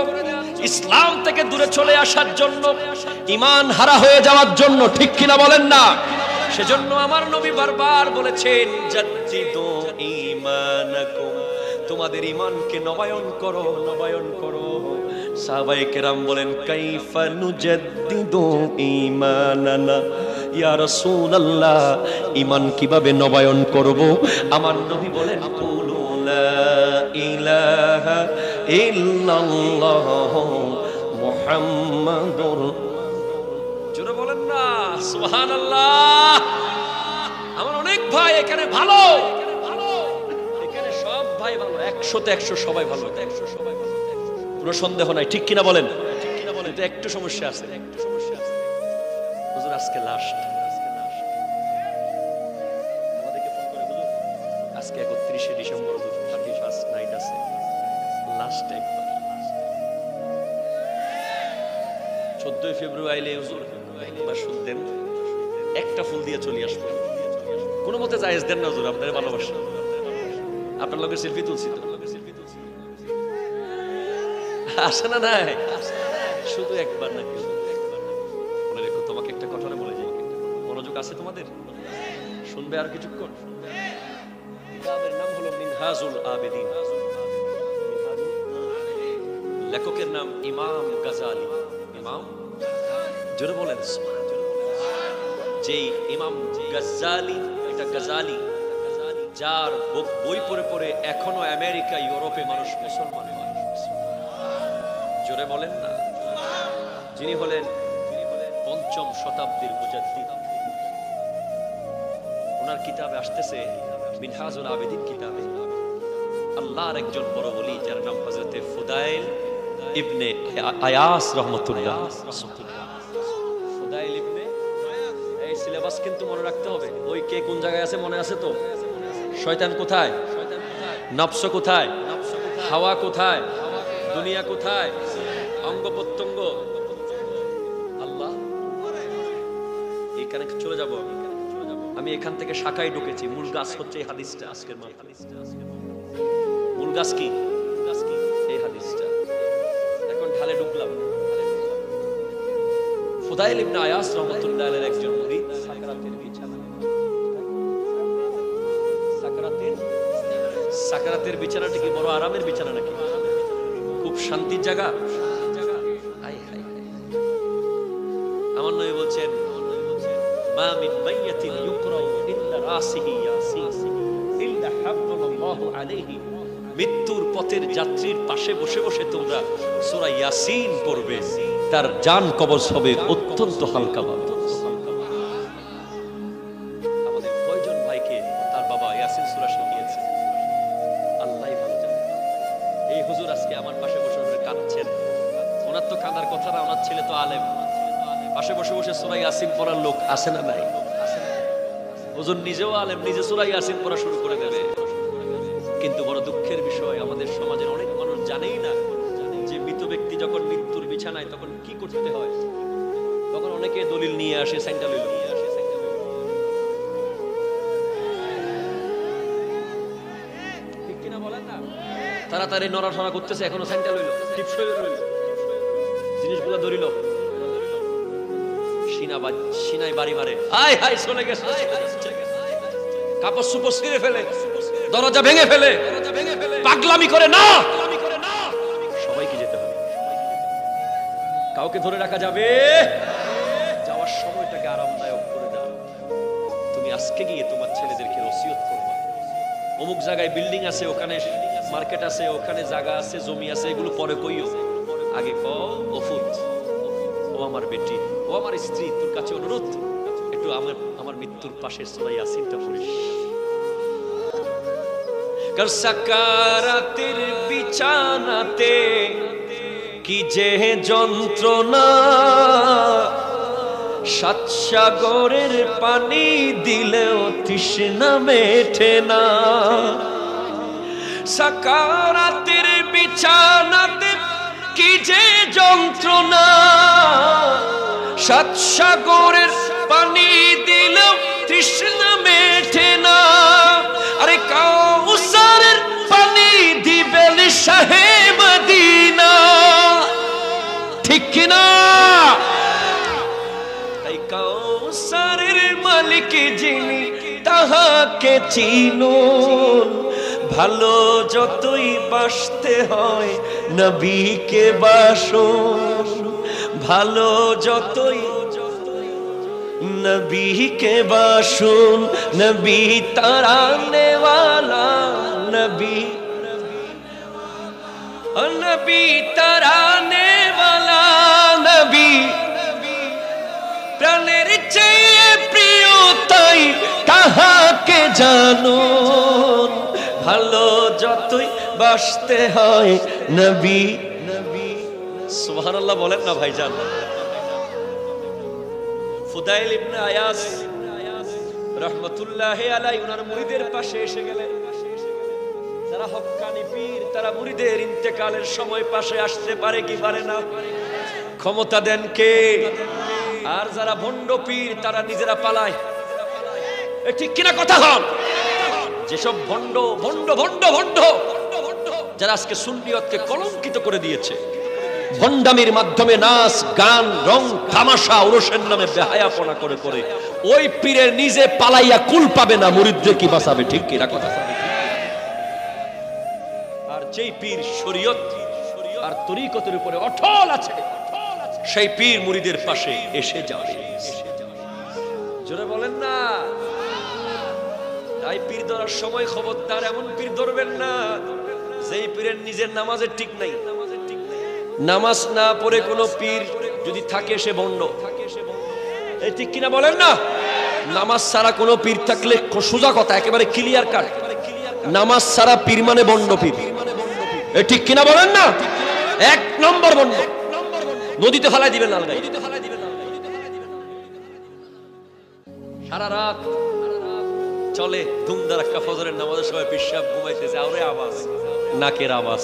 ইসলাম থেকে দূরে চলে আসার জন্য, ঈমান হারা হয়ে যাওয়ার জন্য, ঠিক কিনা বলেন না? সেজন্য আমার নবী বারবার বলেছেন জাদ্দিদু ঈমানাকুম, তোমাদের ঈমানকে নবায়ন করো, নবায়ন করো। সাহাবায়ে কেরাম বলেন কাইফা নুজাদ্দিদু ঈমানানা, ইয়া রাসূলুল্লাহ ঈমান কিভাবে নবায়ন করব? আমার নবী বলেন কুলু লা ইলাহা ইল্লাল্লাহ মুহাম্মাদুর, জোরে বলেন না সুবহানাল্লাহ। আমার অনেক ভাই এখানে ভালো, এখানে সব ভাই ভালো, 100তে 100 সবাই ভালো, 100 সবাই ভালো, কোনো সন্দেহ নাই, ঠিক কিনা বলেন? ঠিক কিনা বলেন? তো একটু সমস্যা আছে, একটু সমস্যা আছে। হুজুর আজকে লাস্ট, আমাদেরকে ফোন করে হুজুর আজকে 31শে ডিসেম্বর হুজুর 31st নাইট আছে, লাস্ট একবার 14 ফেব্রুয়ারি হুজুর একবার শুন দেন, একটা ফুল দিয়ে চলে আসবো, কোনো মতে জায়েজ দেন না হুজুর, আপনাদের ভালোবাসা, আপনার লগে সেলফি তুলছি তো, আসে না নাই, শুধু একবার নাকি মনে রেখো। তোমাকে একটা কথা বলে যাই, মনোযোগ আছে তোমাদের? শুনবে আর কিছুক্ষণ? কিতাবের নাম হলো মিনহাজুল আবেদিন, লেখকের নাম ইমাম গাজালি। ইমাম, জোরে বলেন। যেই ইমাম গাজালি, এটা গাজালি যার বই পড়ে পড়ে এখনো আমেরিকা ইউরোপে মানুষ মুসলমান হয়, জোরে বলেন না। যিনি হলেন 5ম শতাব্দীর মুজাদ্দিদ, ওনার কিতাবে আসতেছে মিনহাজুল আবেদিন কিতাবে আল্লাহর একজন বড় ওলি যার নাম হযরতে ফুদাইল ইবনে আয়াস রাহমাতুল্লাহ। ফুদাইল ইবনে, এই সিলেবাস কিন্তু মনে রাখতে হবে। ওই কে কোন জায়গায় আছে মনে আছে তো? শয়তান কোথায়, নফস কোথায়, হাওয়া কোথায়, দুনিয়া কোথায়, অঙ্গ প্রত্যঙ্গ, আল্লাহ। এখানে চলে যাব আমি, এখান থেকে শাখায় ঢুকেছি। মূল গাছ হচ্ছে এই হাদিসটা, আজকের মূল গাছ কি? এই হাদিসটা। এখন ঢালে ঢুকলাম। ফুদাইল ইবনে আয়াস রাহমাতুল্লাহ আলাইহির একজন মুরিদ সাকরাতের বিছানা, সাকরাতের বিছানাটা কি বড় আরামের বিছানা নাকি? খুব শান্তির জায়গা। আমার নবী বলছেন মা মিন মাইয়াতিন ইউকরাউ ইল্লা রাসিহি ইয়াসিন ইল্লা হাব্বাল্লাহু আলাইহি, মৃত্যুর পথের যাত্রীর পাশে বসে বসে তোমরা সূরা ইয়াসিন পড়বে, তার জান কবজ হবে অত্যন্ত হালকা ভাবে। আমাদের কয়জন ভাইকে তার বাবা ইয়াসিন সূরা শিখিয়েছে আল্লাহই ভালো জানে। এই হুজুর আজকে আমার পাশে বসে বসে কাঁদছেন, ওনার তো কাঁদার কথা না, ওনার ছেলে তো আলেম, পাশে বসে বসে সূরা ইয়াসিন পড়ার লোক আসে না নাই? হুজুর নিজেও আলেম, নিজে সূরা ইয়াসিন পড়া শুরু করে দেবে। কিন্তু বড় দুঃখের বিষয়, আমাদের সমাজের অনেক মানুষ জানেই না যে মৃত ব্যক্তি যখন মৃত্যুর বিছানায় তখন কি করতে হয়। তখন অনেকে দলিল নিয়ে আসে, স্যান্ডেল নিয়ে আসে, ঠিক কিনা বলেন না? তাড়াতাড়ি নড়াচড়া করতেছে, এখনো স্যান্ডেল হইল, টিপসই রইল, জিনিসগুলো ধরিল, সিনাই বাড়ি মারে, হাই হাই চলে গেছে, কাপড় সুপড় ছিঁড়ে ফেলে, দরজা ভেঙে ফেলে, পাগলামি করে না। সবাইকে যেতে হবে, কাউকে ধরে রাখা যাবে? যাওয়ার সময়টাকে আরামদায়ক করে দাও। তুমি আজকে গিয়ে তোমার ছেলেদেরকে ওসিয়ত করবে, অমুক জায়গায় বিল্ডিং আছে, ওখানে মার্কেট আছে, ওখানে জায়গা আছে, জমি আছে, এগুলো পরে কইও, আগে কও ওফুত, ও আমার বেটি, ও আমার স্ত্রী, তোর কাছে অনুরোধ একটু আমার মৃত্যুর পাশে সূরা ইয়াসিনটা পড়িস। কার সাকারাতের বিছানাতে কি যে যন্ত্রণা, সাত সাগরের পানি দিলেও তৃষ্ণা মেটে না। সাকারাতের বিছানাতে কি যে যন্ত্রণা, সাত সাগরের পানি দিলেও তৃষ্ণা মেটে না। আরে কাউসারের পানি দিবেন শাহে মদিনা, ঠিক কিনা? তাই কাউসারের মালিক তাহাকে চিনুন, ভালো যতই বাসতে হয় নবীকে বাসুন, ভালো যতই নবীকে বাসুন, নবী তারানে ওয়ালা, নবী নবী তারানে ওয়ালা, নবী প্রাণের চেয়ে প্রিয় তাই তাহাকে জানুন, ভালো যতই বাসতে হয় নবী। সুবহানাল্লাহ বলেন না ভাইজান। ফুদাইল ইবনে আয়াস রাহমাতুল্লাহি আলাইহি ওনার মুরিদের পাশে এসে গেলেন। যারা হক্কানি পীর তারা মুরিদের ইন্তেকালের সময় পাশে আসতে পারে কি পারে না? ক্ষমতা দেন কে? আর যারা ভণ্ড পীর তারা নিজেরা পালায়। ঠিক কিনা কথা হন? যেসব ভণ্ড ভণ্ড ভণ্ড ভণ্ড যারা আজকে সুন্নিয়তকে কলঙ্কিত করে দিয়েছে, ভণ্ডামির মাধ্যমে নাচ গান রং তামাশা উরসের নামে বেহায়াপনা করে করে ওই পীরের নিজে পালাইয়া কুল পাবে না, মুরিদদের কি বাঁচাবে? ঠিক কিনা কথা? আর যেই পীর শরীয়ত আর তরিকতের উপরে অটল আছে সেই পীর মুরিদের পাশে এসে যাবে। জোরে বলেন না। তাই পীর ধরার সময় খবরদার এমন পীর ধরবেন না যেই পীরের নিজের নামাজের ঠিক নাই। নামাজ না পড়ে কোনো পীর যদি থাকে সে ভণ্ড। এই ঠিক কিনা বলেন না? নামাজ ছাড়া কোনো পীর থাকলে সোজা কথা, একেবারে ক্লিয়ার কাট, নামাজ ছাড়া পীর মানে ভণ্ড পীর। এই ঠিক কিনা বলেন না? এক নম্বর ভণ্ড। নদীতে ফেলাই দিবেন লাল গাই। সারা রাত চলে ধুমধারাক্কা, ফজরের নামাজের সময় পেশাব ঘুমাইতেছে, আরে আওয়াজ, নাকের আওয়াজ,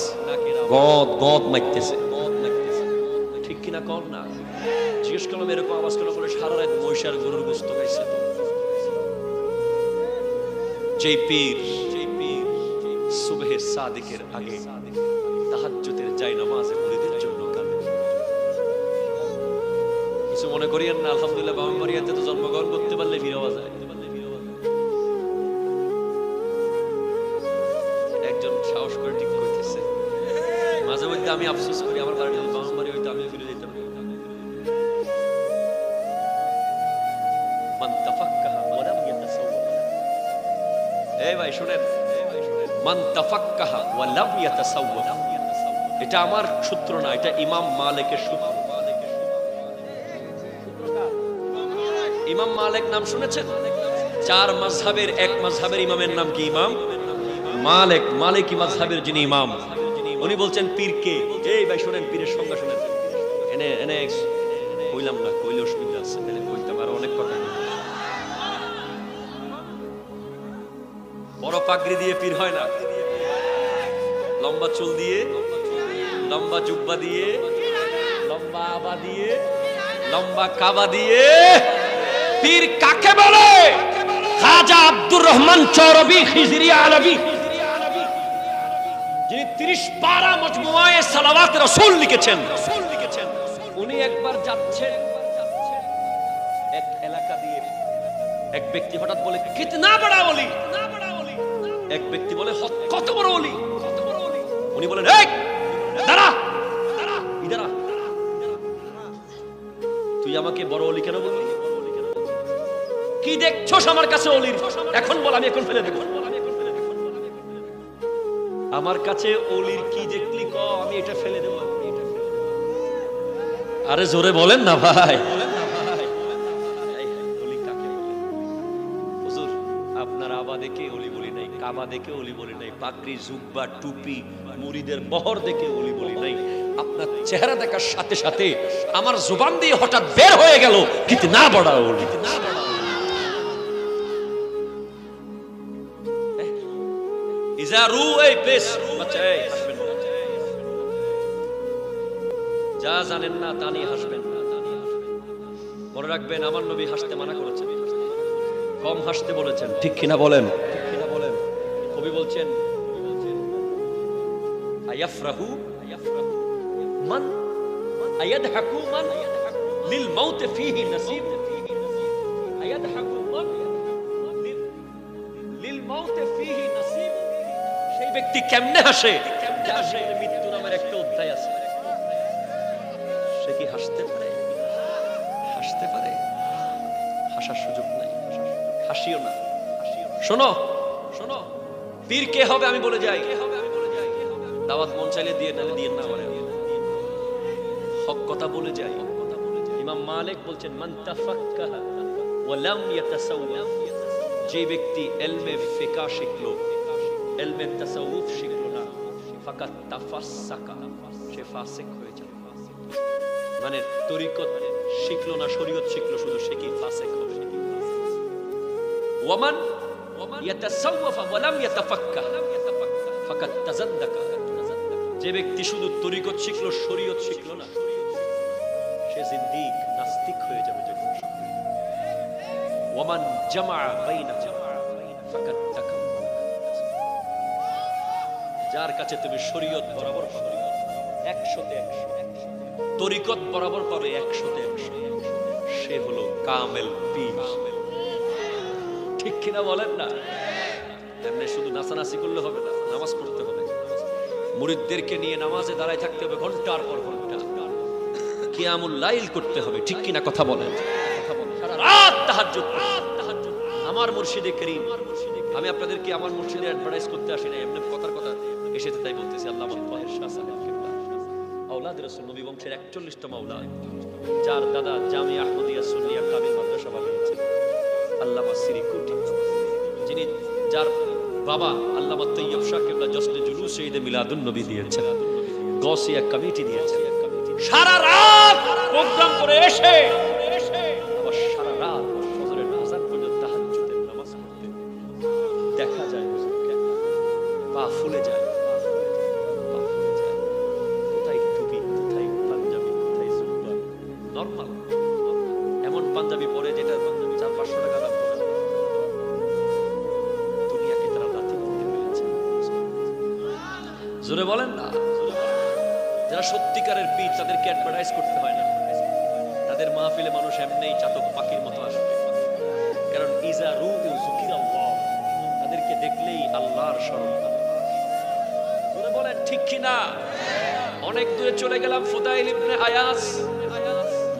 গদ গদ মাইতেছে। ঠিক কিনা কর না? জিজ্ঞেস করলাম এরকম আওয়াজ কেন? বলে সারা রাত মহিষার গরুর গোস্ত খাইছে। যেই পীর সুবহে সাদিকের আগে তাহাজ্জুদের যায় নামাজে মুরিদের জন্য কাঁদে। কিছু মনে করিয়েন না, আলহামদুলিল্লাহ ব্রাহ্মণবাড়িয়াতে তো জন্মগ্রহণ করতে পারলে ফিরে পাওয়া যায়। একজন সাহস করে ঠিক কইতেছে, মাঝে মধ্যে আমি আফসোস করি আমার বাড়ি যদি ব্রাহ্মণবাড়ি হইতো আমি ফিরে যেতাম। মান তাফাক্কাহা ওয়া লাম ইয়াতাসাওওয়া। এই ভাই শুনেন, মান তাফাক্কাহা ওয়া লাম ইয়াতাসাওওয়া, এটা আমার সূত্র না, এটা ইমাম মালিকের সূত্র। ইমাম মালিক নাম শুনেছেন? 4 মাযহাবের এক মাযহাবের ইমামের নাম কি? ইমাম মালিক। মালিকি মাযহাবের যিনি ইমাম, উনি বলছেন পীর কে? এই ভাই শুনেন, পীরের সংজ্ঞা শুনেন। এনে এনে কইলাম না, কইলে অসুবিধা আছে, তাহলে কইতাম আর অনেক কথা। বড় পাগড়ি দিয়ে পীর হয় না, লম্বা চুল দিয়ে, লম্বা জুব্বা দিয়ে, লম্বা আবা দিয়ে, লম্বা কাবা দিয়ে পীর কাকে বলে? খাজা আব্দুর রহমান চৌরবি খিজরি আলবি, যিনি 30 পারা মজমুআয়ে সালাওয়াত রাসূল লিখেছেন, উনি একবার যাচ্ছেন এক এলাকা দিয়ে, এক ব্যক্তি হঠাৎ বলে কিতনা বড়া ওলি, এক ব্যক্তি বলে কত বড় ওলি। উনি বলেন এই দাঁড়া, ইদার আ, তুই আমাকে বড় ওলি কেন বললি? কি দেখছস আমার কাছে ওলির? এখন বল, আমি এখন ফেলে দেব। আমার কাছে ওলির কি দেখলি ক, আমি এটা ফেলে দেব। আরে জোরে বলেন না ভাই। ওলি কাকে বলে? হুজুর আপনার আবা দেখে ওলি বলি নাই, কাবা দেখে ওলি বলি নাই, পাগড়ি জুব্বা টুপি মুরিদের বহর দেখে ওলি বলি নাই। আপনার চেহারা দেখার সাথে সাথে আমার জবান দিয়ে হঠাৎ বের হয়ে গেল কিতনা বড়া ওলি। যা জানেন না তা নিয়ে হাসবেন। মনে রাখবেন আমার নবী হাসতে মানা করেছেন, কম হাসতে বলেছেন। ঠিক কিনা বলেন? কবি বলছেন আয়াফরাহু মান আয়াদহাকু মান লিল মাউত ফীহি নাসিব, আয়াদহাকু মান লিল ব্যক্তি কেমনে হাসে? মৃত্যু নামের একটা অধ্যায় আছে। সে কি হাসতে পারে? হাসতে পারে? হাসার সুযোগ নাই, হাসিও না। শোনো শোনো, পীর কে হবে আমি বলে যাই। দাওয়াত মন চাইলে দিয়ে নালে দিয়ে না, হক কথা বলে যাই। ইমাম মালিক বলছেন, মান তাফাক্কাহা ওয়া লাম ইয়াতাসাওয়াফ, যে ব্যক্তি ইলমে ফিকহ শিখলো, ইলমে তাসাউফ শিখলো না, ফাকাত তাফাসসাকা, সে ফাসিক হয়ে যাবে। মানে তরিকত শিখলো না, শরীয়ত শিখলো শুধু, সে কি ফাসিক হবে। ওয়ামান ইয়াতাসাওয়াফ ওয়া লাম ইয়াতাফাক্কাহ ফাকাত তাজাদ্দাকা, যে ব্যক্তি শুধু তরিকত শিখলো, শরীয়ত শিখলো না, সে জিন্দিক, নাস্তিক হয়ে যাবে। ওয়ামান জামা বাইনা ফাকাত তাকাম্মাল, যার কাছে তুমি শরীয়ত বরাবর পাবে 100-তে 100, তরিকত বরাবর পাবে 100-তে 100, সে হলো কামেল পীর। ঠিক কিনা বলেন না? এমনি শুধু নাচানাচি করলে হবে না, নামাজ পড়তে হবে, মুরিদদেরকে নিয়ে নামাজে দাঁড়ায় থাকতে হবে ঘন্টার পর ঘন্টা, কিয়ামুল লাইল করতে হবে। ঠিক কিনা কথা বলেন? সারা রাত তাহাজ্জুদ। আমার মুর্শিদে করিম, আমি আপনাদেরকে আমার মুর্শিদের অ্যাডভার্টাইজ করতে আসি না, এমনি কথার কথা এসেছে তাই বলতেছি। আল্লামা তাহের শাহ সাহেব কিবলা, আওলাদ রাসূল, নবী বংশের 41তম আওলাদ, যার দাদা জামিয়া আহমদিয়া সুন্নিয়া কামিল মাদ্রাসা বানিয়েছেন আল্লামা সিরিকুটি, যিনি, যার বাবা আল্লামা তৈয়ব শাহ কিবলা জশ্নে জুলুস ঈদে মিলাদুন নবী দিয়েছেন, গৌসিয়া কমিটি দিয়েছেন। সারা রাত প্রোগ্রাম করে এসে আবার সারা রাত ফজরের আযান পর্যন্ত তাহাজ্জুদের নামাজ পড়তে দেখা যায়। পা ফুলে যায়, কোথায় টুপি, কোথায় পাঞ্জাবি, কোথায় জুব্বা, নরমাল এমন পাঞ্জাবি পরে যেটা 400-500 টাকা দাম পড়ে। দুনিয়াকে তারা লাথি করতে পেরেছে। জোরে বলেন না? যারা সত্যিকারের পীর তাদেরকে অ্যাডভার্টাইজ করতে হয় না, তাদের মাহফিলে মানুষ এমনিই চাতক পাখির মতো আসবে, কারণ ইজা রুউ যুকিরাল্লাহ, তাদেরকে দেখলেই আল্লাহর স্মরণ হবে। জোরে বলেন ঠিক কিনা? অনেক দূরে চলে গেলাম, ফুদাইল ইবনে আয়াস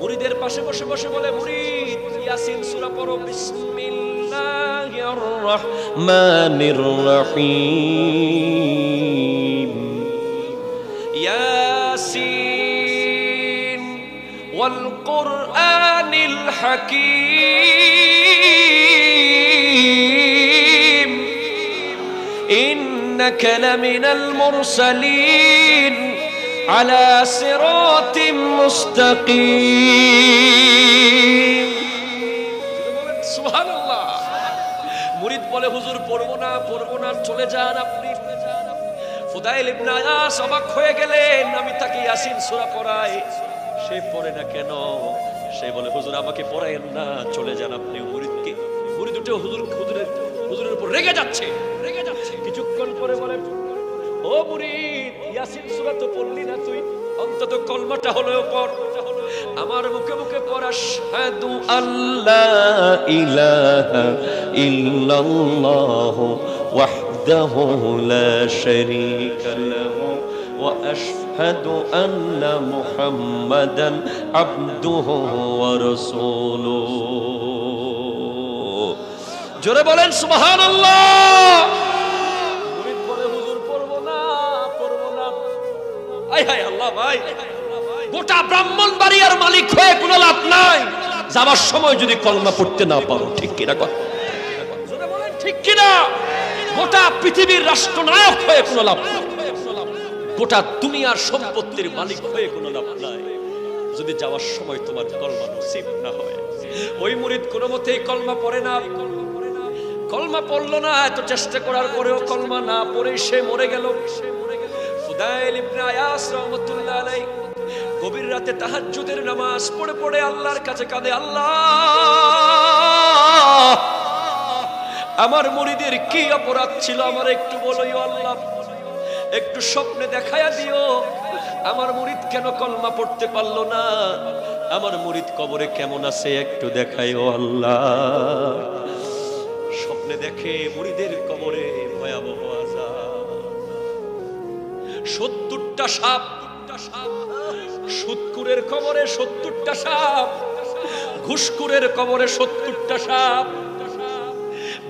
মুরিদের পাশে বসে বসে বলে, মুরিদ ইয়াসিন সূরা পড়ো, বিসমিল্লাহির রাহমানির রহিম, ইয়াসিন ওয়াল কুরআনিল হাকীম, ইন্নাকা লামিনাল মুরসালিন আলা সিরাতিম মুস্তাকিম। সুবহানাল্লাহ। মুরিদ বলে, হুজুর পড়বো না, চলে যান আপনি। ফুদাইল ইবনে আয়াস অবাক হয়ে গেলেন, আমি তাকে ইয়াসিন সূরা পড়াই, সে পড়ে না কেন? সে বলে, হুজুর আমাকে পড়ায়েন না, চলে যান আপনি। মুরিদ উঠে হুজুরের উপর রেগে যাচ্ছে। কিছুক্ষণ পরে বলে, ও মুরিদ, ইয়াসিন সূরা তো পড়লি না তুই, অন্তত কলমাটা হলেও পড়। আমার মুখে মুখে পড়, আশহাদু আল্লা ইলাহা ইল্লাল্লাহু ওয়াহদাহু লা শারীকা লাহু ওয়া আশহাদু আন্না মুহাম্মাদান আবদুহু ওয়া রাসূলুহু। জোরে বলেন সুবহানাল্লাহ। মুরিদ বলে, হুজুর পড়বো না। আয় হায় আল্লাহ, ভাই গোটা ব্রাহ্মণবাড়িয়ার মালিক হয়ে কোনো লাভ নাই, যাবার সময় যদি কলমা পড়তে না পারো। ঠিক কিনা কথা? ঠিক কিনা? গোটা পৃথিবীর রাষ্ট্রনায়ক হয়ে কোনো লাভ নাই, গোটা দুনিয়ার সম্পত্তির মালিক হয়ে কোনো লাভ নাই, যদি যাওয়ার সময় তোমার কলমা নসিব না হয়। ওই মুরিদ কোনো মতেই কলমা পড়ে না, কলমা পড়লো না, এত চেষ্টা করার পরেও কলমা না পড়ে সে মরে গেল। ফুদাইল ইবনে আয়াস রাহমাতুল্লাহ আলাইহি গভীর রাতে তাহাজ্জুদের নামাজ পড়ে পড়ে আল্লাহর কাছে কাঁদে, আল্লাহ আমার মুরিদের কি অপরাধ ছিল আমার একটু বলো আল্লাহ, একটু স্বপ্নে দেখায়া দিও, আমার মুরিদ কেন কলমা পড়তে পারলো না, আমার মুরিদ কবরে কেমন আছে একটু দেখাইও আল্লাহ। স্বপ্নে দেখে মুরিদের কবরে ভয়াবহ আযাব। 70টা সাপ, সুদকুরের কবরে 70টা সাপ, ঘুষকুরের কবরে 70টা সাপ,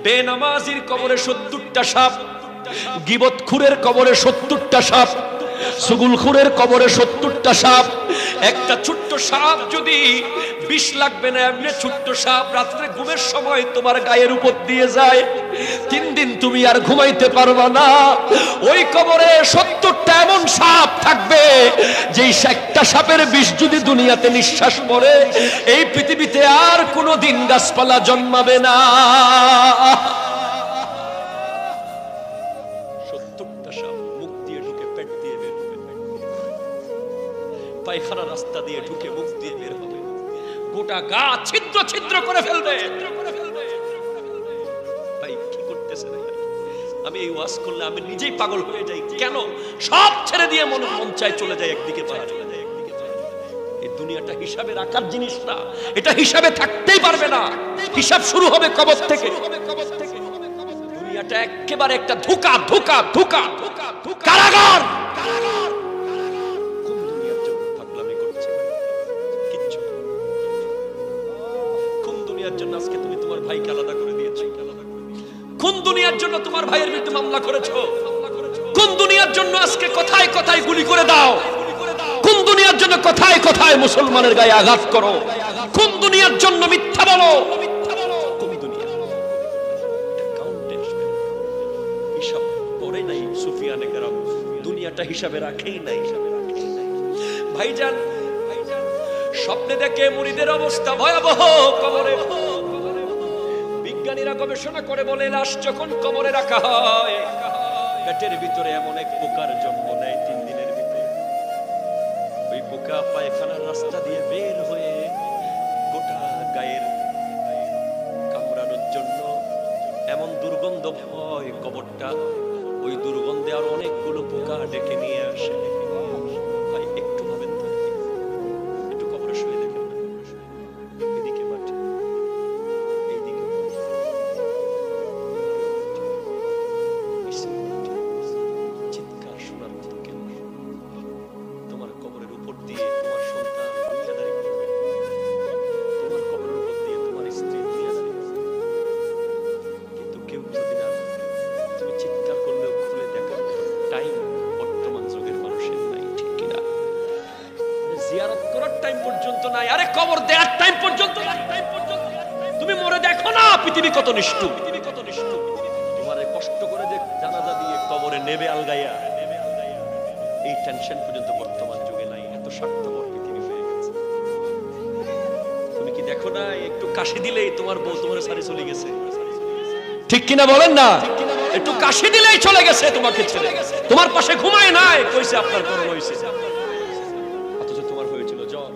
বেনামাজির কবরে 70টা সাপ, গীবতখুরের কবরে 70টা সাপ, সুগুলখুরের কবরে 70টা সাপ। একটা ছোট্ট সাপ যদি বিষ লাগবে না এমনি ছোট্ট সাপ রাত্রে ঘুমের সময় তোমার গায়ের উপর দিয়ে যায়, 3 দিন তুমি আর ঘুমাইতে পারবা না। ওই কবরে 70টা এমন সাপ থাকবে যেই একটা সাপের বিষ যদি দুনিয়াতে নিঃশ্বাস পড়ে এই পৃথিবীতে আর কোনো দিন গাছপালা জন্মাবে না। 70টা সাপ মুখ দিয়ে ঢুকে পেট দিয়ে বের হবে, পায়খানা রাস্তা দিয়ে ঢুকে মুখ দিয়ে বের হবে, গোটা গা ছিদ্র ছিদ্র করে ফেলবে। ভাই কি করতেছে? আমি এই ওয়াজ করলে আমি নিজেই পাগল হয়ে যাই। কেন? সব ছেড়ে দিয়ে মন চায় চলে যায় একদিকে পাহাড়ে। এই দুনিয়াটা হিসাবে রাখার জিনিস না, এটা হিসাবে থাকতেই পারবে না। হিসাব শুরু হবে কবর থেকে। দুনিয়াটা একেবারে একটা ধোঁকা ধোঁকা ধোঁকা কারাগার। কোন দুনিয়ার জন্য পাগলামি করছে? কিচ্ছু। কোন দুনিয়ার জন্য আজকে তুমি তোমার ভাইকে আলাদা করে দিয়েছো? কোন দুনিয়ার জন্য তোমার ভাইয়ের বিরুদ্ধে মামলা করেছো? কোন দুনিয়ার জন্য আজকে কথায় কথায় গুলি করে দাও? কোন দুনিয়ার জন্য কথায় কথায় মুসলমানের গায়ে আঘাত করো? কোন দুনিয়ার জন্য মিথ্যা বলো? কোন দুনিয়া? হিসাব করে নাই সুফিয়ানে কেরাম, দুনিয়াটা হিসাবে রাখেই নাই। ভাইজান স্বপ্নে দেখে মুরিদের অবস্থা ভয়াবহ কবরে। বিজ্ঞানীরা গবেষণা করে বলে লাশ যখন কবরে রাখা হয় পেটের ভিতরে এমন এক পোকার জন্ম নেয় 3 দিনের ভিতরে। ওই পোকা পায়খানার রাস্তা দিয়ে বের হয়ে গোটা গায়ের কামড়ানোর জন্য এমন দুর্গন্ধ হয় কবরটা, ওই দুর্গন্ধে আর অনেকগুলো পোকা ডেকে নিয়ে আসে। ভাই একটু ভাবেন তো, একটু কবরে শুয়ে দেখেন না, এদিকে মাটি, এইদিকে চিৎকার শোনার মতো কেউ নেই। তোমার কবরের উপর দিয়ে তোমার সন্তান দুনিয়াদারি করবে, তোমার কবরের উপর দিয়ে তোমার স্ত্রী দুনিয়াদারি করবে, কিন্তু কেউ যদি না, তুমি চিৎকার করলেও খুলে দেখার টাইম বর্তমান যুগের মানুষের নাই, ঠিক কিনা? জিয়ারত করার টাইম পর্যন্ত নাই, আরে কবর দেওয়ার টাইম পর্যন্ত নাই। তুমি মরে দেখো না পৃথিবী কত নিষ্ঠুর, পৃথিবী কত নিষ্ঠুর। তোমারে কষ্ট করে যে জানাজা দিয়ে কবরে নেবে আলগাইয়া, এই টেনশন পর্যন্ত বর্তমান যুগে নাই। এত স্বার্থপর পৃথিবী হয়ে গেছে। তুমি কি দেখো না একটু কাশি দিলেই তোমার বউ তোমার সারি চলে গেছে, ঠিক কিনা বলেন না? একটু কাশি দিলেই চলে গেছে তোমাকে ছেড়ে, তোমার পাশে ঘুমায় নাই, কইছে আপনার করোনা হইছে, অথচ তোমার হয়েছিল জ্বর।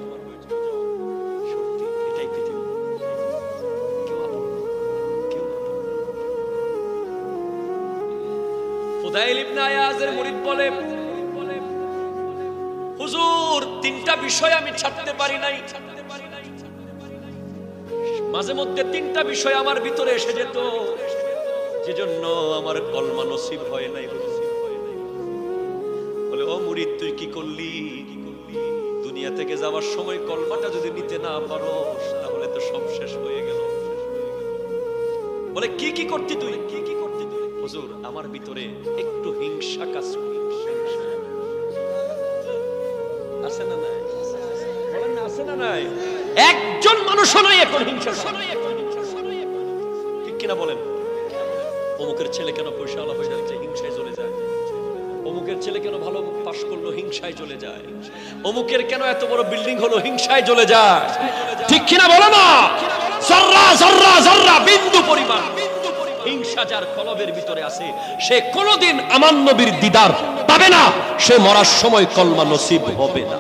সত্যি এটাই পৃথিবী। কেউ আপন না, কেউ আপন না। ফুদাইল ইবনে আয়াজের মুরিদ বলে, হুজুর 3টা বিষয় আমি ছাড়তে পারি নাই। মাঝে মধ্যে 3টা বিষয় আমার ভিতরে এসে যেত, যেজন্য আমার কলমা নসিব হয় নাই। বলে, ও মুরিদ তুই কি করলি? দুনিয়া থেকে যাওয়ার সময় কলমাটা যদি নিতে না পারো তাহলে তো সব শেষ হয়ে গেল। বলে, কি কি করতি তুই? কি কি করতি তুই? হুজুর আমার ভিতরে একটু হিংসা কাজ করে। আছে না নাই? বলেন না, আছে না নাই? একজন মানুষও নাই এখন হিংসা, ঠিক কিনা বলেন? অমুকের ছেলে কেন পয়সাওয়ালা হয়ে যাচ্ছে, হিংসায় চলে যায়। অমুকের ছেলে কেন ভালো পাশ করলো, হিংসায় চলে যায়। অমুকের কেন এত বড় বিল্ডিং হলো, হিংসায় চলে যায়, ঠিক কিনা বলো না? জর্রা জর্রা জর্রা বিন্দু পরিমাণ হিংসা যার কলবের ভিতরে আছে, সে কোনোদিন আমার নবীর দিদার পাবে না, সে মরার সময় কলমা নসিব হবে না।